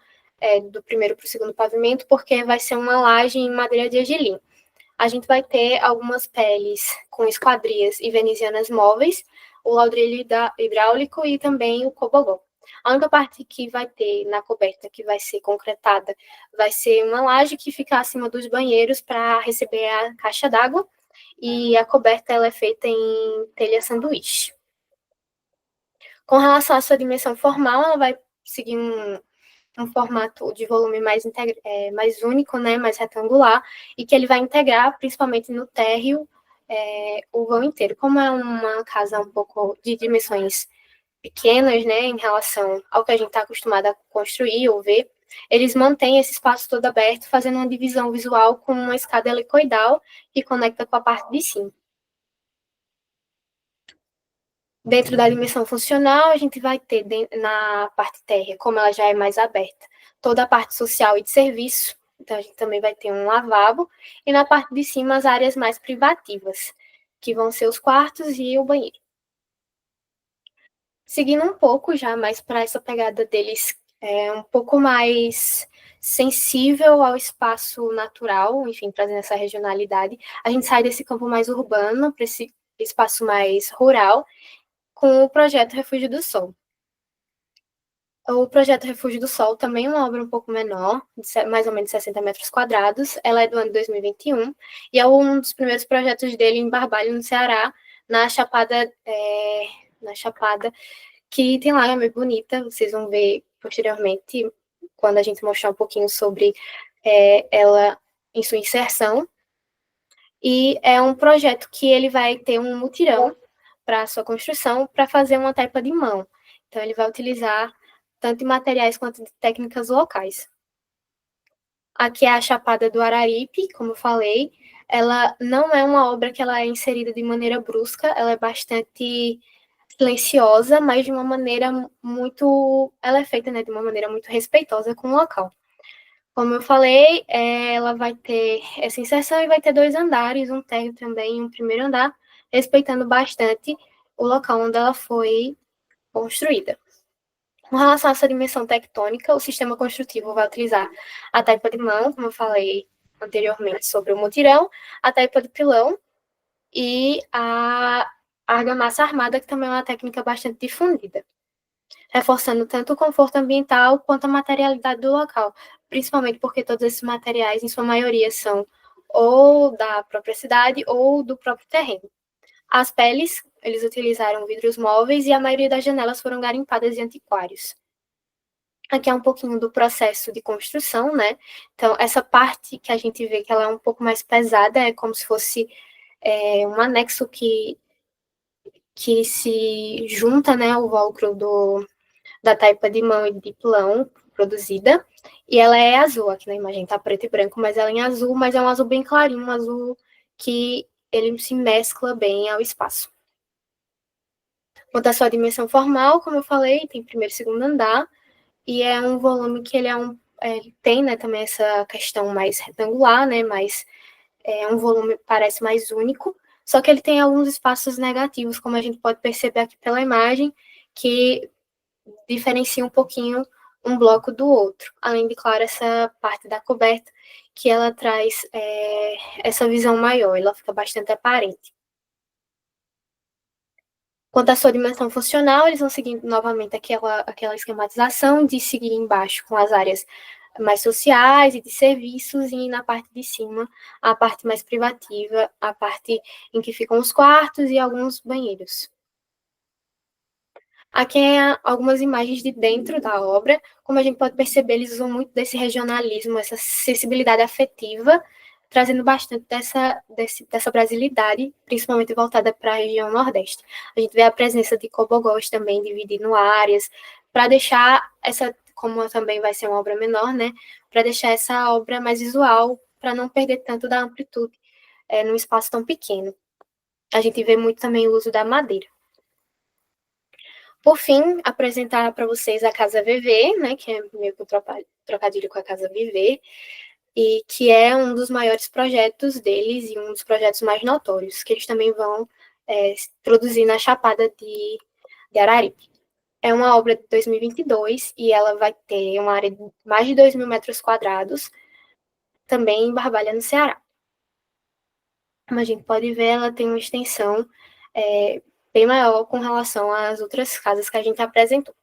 do primeiro para o segundo pavimento, porque vai ser uma laje em madeira de argilim. A gente vai ter algumas peles com esquadrias e venezianas móveis, o ladrilho hidráulico e também o cobogó. A única parte que vai ter na coberta, que vai ser concretada, vai ser uma laje que fica acima dos banheiros para receber a caixa d'água, e a coberta ela é feita em telha sanduíche. Com relação à sua dimensão formal, ela vai seguir um formato de volume mais único, né, mais retangular, e que ele vai integrar, principalmente no térreo, o vão inteiro. Como é uma casa um pouco de dimensões pequenas, né, em relação ao que a gente está acostumado a construir ou ver, eles mantêm esse espaço todo aberto, fazendo uma divisão visual com uma escada helicoidal que conecta com a parte de cima. Dentro da dimensão funcional, a gente vai ter na parte térrea, como ela já é mais aberta, toda a parte social e de serviço, então a gente também vai ter um lavabo, e na parte de cima as áreas mais privativas, que vão ser os quartos e o banheiro. Seguindo um pouco já mais para essa pegada deles, um pouco mais sensível ao espaço natural, enfim, trazendo essa regionalidade, a gente sai desse campo mais urbano para esse espaço mais rural, com o projeto Refúgio do Sol. O projeto Refúgio do Sol também é uma obra um pouco menor, de mais ou menos 60 metros quadrados. Ela é do ano de 2021 e é um dos primeiros projetos dele em Barbalho, no Ceará, na Chapada, que tem lá, é muito bonita. Vocês vão ver posteriormente, quando a gente mostrar um pouquinho sobre ela em sua inserção. E é um projeto que ele vai ter um mutirão para a sua construção, para fazer uma taipa de mão. Então, ele vai utilizar tanto de materiais quanto de técnicas locais. Aqui é a Chapada do Araripe, como eu falei. Ela não é uma obra que ela é inserida de maneira brusca, ela é bastante silenciosa, mas de uma maneira muito... Ela é feita, né, de uma maneira muito respeitosa com o local. Como eu falei, ela vai ter essa inserção e vai ter 2 andares, um térreo também e um primeiro andar, respeitando bastante o local onde ela foi construída. Com relação a essa dimensão tectônica, o sistema construtivo vai utilizar a taipa de mão, como eu falei anteriormente sobre o mutirão, a taipa de pilão e a a argamassa armada, que também é uma técnica bastante difundida, reforçando tanto o conforto ambiental quanto a materialidade do local, principalmente porque todos esses materiais, em sua maioria, são ou da própria cidade ou do próprio terreno. As peles, eles utilizaram vidros móveis e a maioria das janelas foram garimpadas de antiquários. Aqui é um pouquinho do processo de construção, né? Então, essa parte que a gente vê que ela é um pouco mais pesada, é como se fosse um anexo que se junta, né, ao válcro da taipa de mão e de pilão produzida, e ela é azul, aqui na imagem tá preto e branco, mas ela é em azul, mas é um azul bem clarinho, um azul que ele se mescla bem ao espaço. Quanto à sua dimensão formal, como eu falei, tem primeiro e segundo andar, e é um volume que ele tem, né, também essa questão mais retangular, né, mas é um volume que parece mais único, só que ele tem alguns espaços negativos, como a gente pode perceber aqui pela imagem, que diferencia um pouquinho um bloco do outro, além de, claro, essa parte da coberta, que ela traz essa visão maior, ela fica bastante aparente. Quanto à sua dimensão funcional, eles vão seguindo novamente aquela esquematização de seguir embaixo com as áreas mais sociais e de serviços, e na parte de cima, a parte mais privativa, a parte em que ficam os quartos e alguns banheiros. Aqui algumas imagens de dentro da obra. Como a gente pode perceber, eles usam muito desse regionalismo, essa sensibilidade afetiva, trazendo bastante dessa brasilidade, principalmente voltada para a região Nordeste. A gente vê a presença de cobogós também, dividindo áreas, para deixar como também vai ser uma obra menor, né, para deixar essa obra mais visual, para não perder tanto da amplitude num espaço tão pequeno. A gente vê muito também o uso da madeira. Por fim, apresentar para vocês a Casa Viver, né, que é meio que um trocadilho com a Casa Viver, e que é um dos maiores projetos deles e um dos projetos mais notórios, que eles também vão produzir na Chapada de Araripe. É uma obra de 2022 e ela vai ter uma área de mais de 2.000 metros quadrados, também em Barbalha, no Ceará. Como a gente pode ver, ela tem uma extensão bem maior com relação às outras casas que a gente apresentou.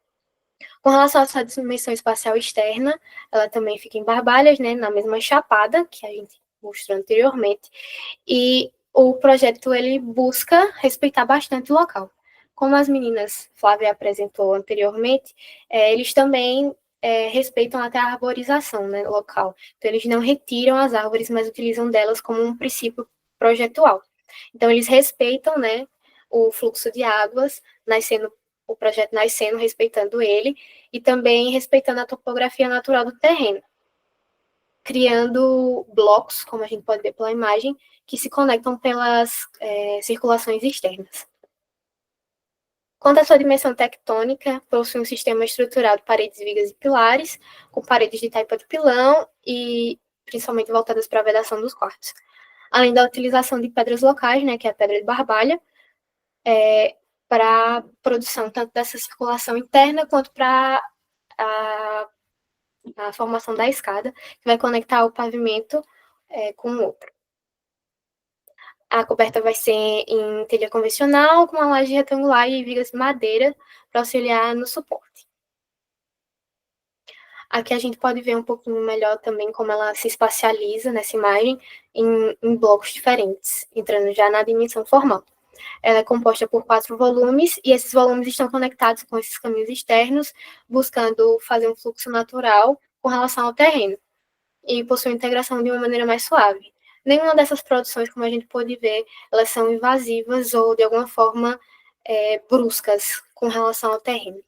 Com relação à sua dimensão espacial externa, ela também fica em Barbalhas, né, na mesma chapada que a gente mostrou anteriormente, e o projeto ele busca respeitar bastante o local. Como as meninas Flávia apresentou anteriormente, eles também respeitam até a arborização, né, local. Então, eles não retiram as árvores, mas utilizam delas como um princípio projetual. Então, eles respeitam, né, o fluxo de águas, o projeto nascendo, respeitando ele, e também respeitando a topografia natural do terreno, criando blocos, como a gente pode ver pela imagem, que se conectam pelas circulações externas. Quanto à sua dimensão tectônica, possui um sistema estruturado de paredes, vigas e pilares, com paredes de taipa de pilão e principalmente voltadas para a vedação dos quartos. Além da utilização de pedras locais, né, que é a pedra de barbalha, para a produção tanto dessa circulação interna quanto para a formação da escada, que vai conectar o pavimento com o outro. A coberta vai ser em telha convencional, com uma laje retangular e vigas de madeira para auxiliar no suporte. Aqui a gente pode ver um pouquinho melhor também como ela se espacializa nessa imagem em blocos diferentes, entrando já na dimensão formal. Ela é composta por 4 volumes, e esses volumes estão conectados com esses caminhos externos, buscando fazer um fluxo natural com relação ao terreno, e possui integração de uma maneira mais suave. Nenhuma dessas produções, como a gente pode ver, elas são invasivas ou, de alguma forma, bruscas com relação ao terreno.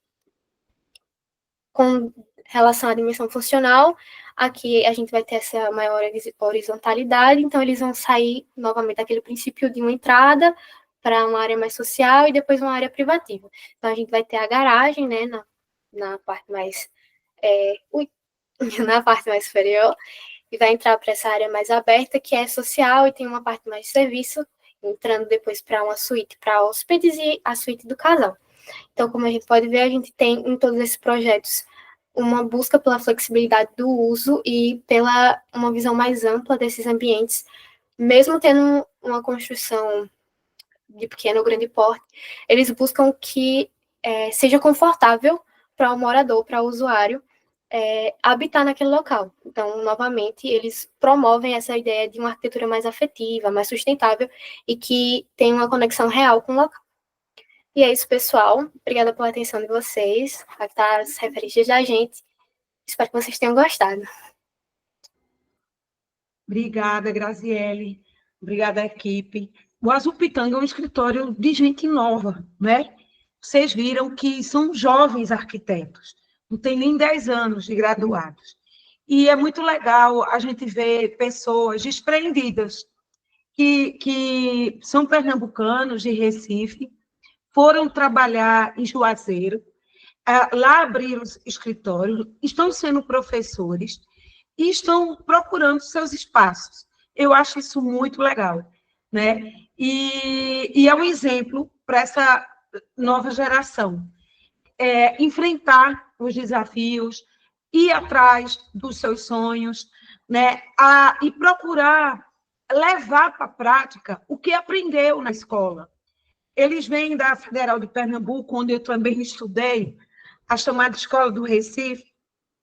Com relação à dimensão funcional, aqui a gente vai ter essa maior horizontalidade, então eles vão sair novamente daquele princípio de uma entrada para uma área mais social e depois uma área privativa. Então, a gente vai ter a garagem, né, na parte mais na parte mais superior, e vai entrar para essa área mais aberta, que é social, e tem uma parte mais de serviço, entrando depois para uma suíte para hóspedes e a suíte do casal. Então, como a gente pode ver, a gente tem em todos esses projetos uma busca pela flexibilidade do uso e pela uma visão mais ampla desses ambientes, mesmo tendo uma construção de pequeno ou grande porte, eles buscam que seja confortável para o morador, para o usuário, habitar naquele local. Então, novamente, eles promovem essa ideia de uma arquitetura mais afetiva, mais sustentável e que tem uma conexão real com o local. E é isso, pessoal. Obrigada pela atenção de vocês. Aqui tá as referências da gente. Espero que vocês tenham gostado. Obrigada, Graziele. Obrigada, equipe. O Azul Pitanga é um escritório de gente nova, né? Vocês viram que são jovens arquitetos, não tem nem 10 anos de graduados. E é muito legal a gente ver pessoas desprendidas, que são pernambucanos de Recife, foram trabalhar em Juazeiro, lá abriram escritórios, estão sendo professores e estão procurando seus espaços. Eu acho isso muito legal, né? E é um exemplo para essa nova geração. Enfrentar os desafios, ir atrás dos seus sonhos, né? E procurar levar para a prática o que aprendeu na escola. Eles vêm da Federal de Pernambuco, onde eu também estudei, a chamada Escola do Recife,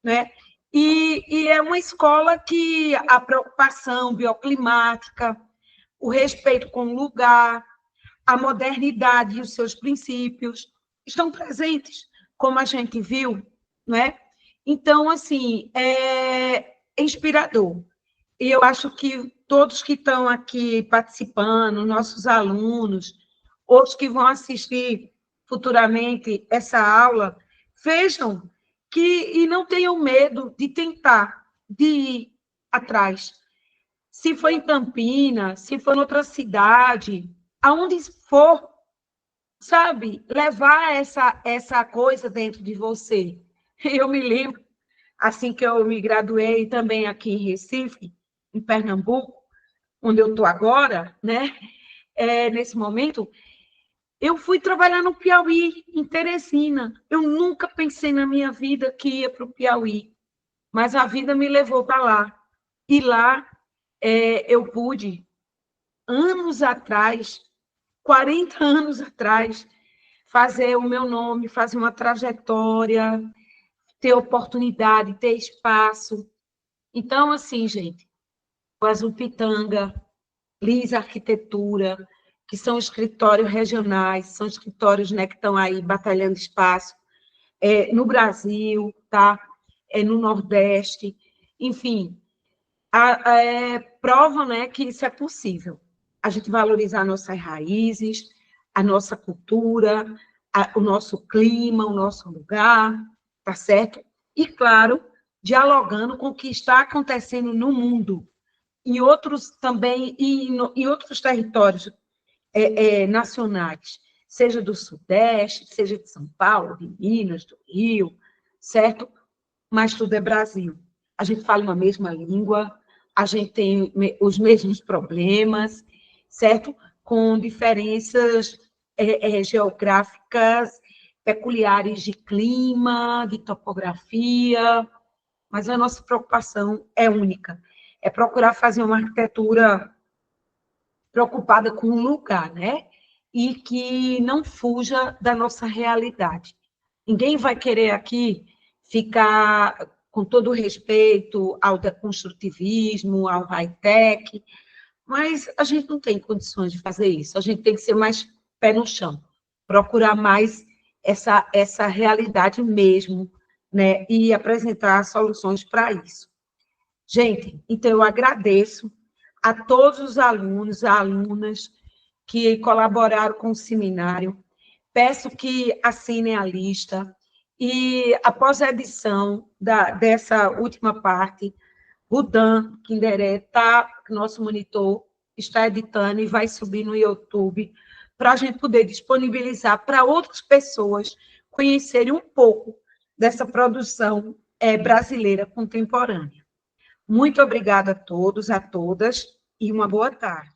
né? E é uma escola que a preocupação bioclimática, o respeito com o lugar, a modernidade e os seus princípios estão presentes, como a gente viu, não é? Então, assim, é inspirador. E eu acho que todos que estão aqui participando, nossos alunos, outros que vão assistir futuramente essa aula, vejam e não tenham medo de tentar, de ir atrás. Se for em Campinas, se for em outra cidade, aonde for, sabe, levar essa coisa dentro de você. Eu me lembro, assim que eu me graduei também aqui em Recife, em Pernambuco, onde eu estou agora, né? Nesse momento, eu fui trabalhar no Piauí, em Teresina. Eu nunca pensei na minha vida que ia para o Piauí, mas a vida me levou para lá. E lá eu pude, anos atrás, 40 anos atrás, fazer o meu nome, fazer uma trajetória, ter oportunidade, ter espaço. Então, assim, gente, o Azul Pitanga, Liz Arquitetura, que são escritórios regionais, são escritórios, né, que estão aí batalhando espaço no Brasil, tá? No Nordeste, enfim, provam, né, que isso é possível. A gente valorizar nossas raízes, a nossa cultura, o nosso clima, o nosso lugar, tá certo? E, claro, dialogando com o que está acontecendo no mundo, em outros também, e em outros territórios nacionais, seja do Sudeste, seja de São Paulo, de Minas, do Rio, certo? Mas tudo é Brasil. A gente fala uma mesma língua, a gente tem os mesmos problemas, certo? Com diferenças geográficas peculiares de clima, de topografia, mas a nossa preocupação é única, é procurar fazer uma arquitetura preocupada com o lugar, né? E que não fuja da nossa realidade. Ninguém vai querer aqui ficar, com todo o respeito ao deconstrutivismo, ao high-tech, mas a gente não tem condições de fazer isso, a gente tem que ser mais pé no chão, procurar mais essa realidade mesmo, né? E apresentar soluções para isso. Gente, então eu agradeço a todos os alunos, alunas que colaboraram com o seminário. Peço que assinem a lista e, após a edição dessa última parte, o Dan Kinderé, nosso monitor, está editando e vai subir no YouTube para a gente poder disponibilizar para outras pessoas conhecerem um pouco dessa produção brasileira contemporânea. Muito obrigada a todos, a todas, e uma boa tarde.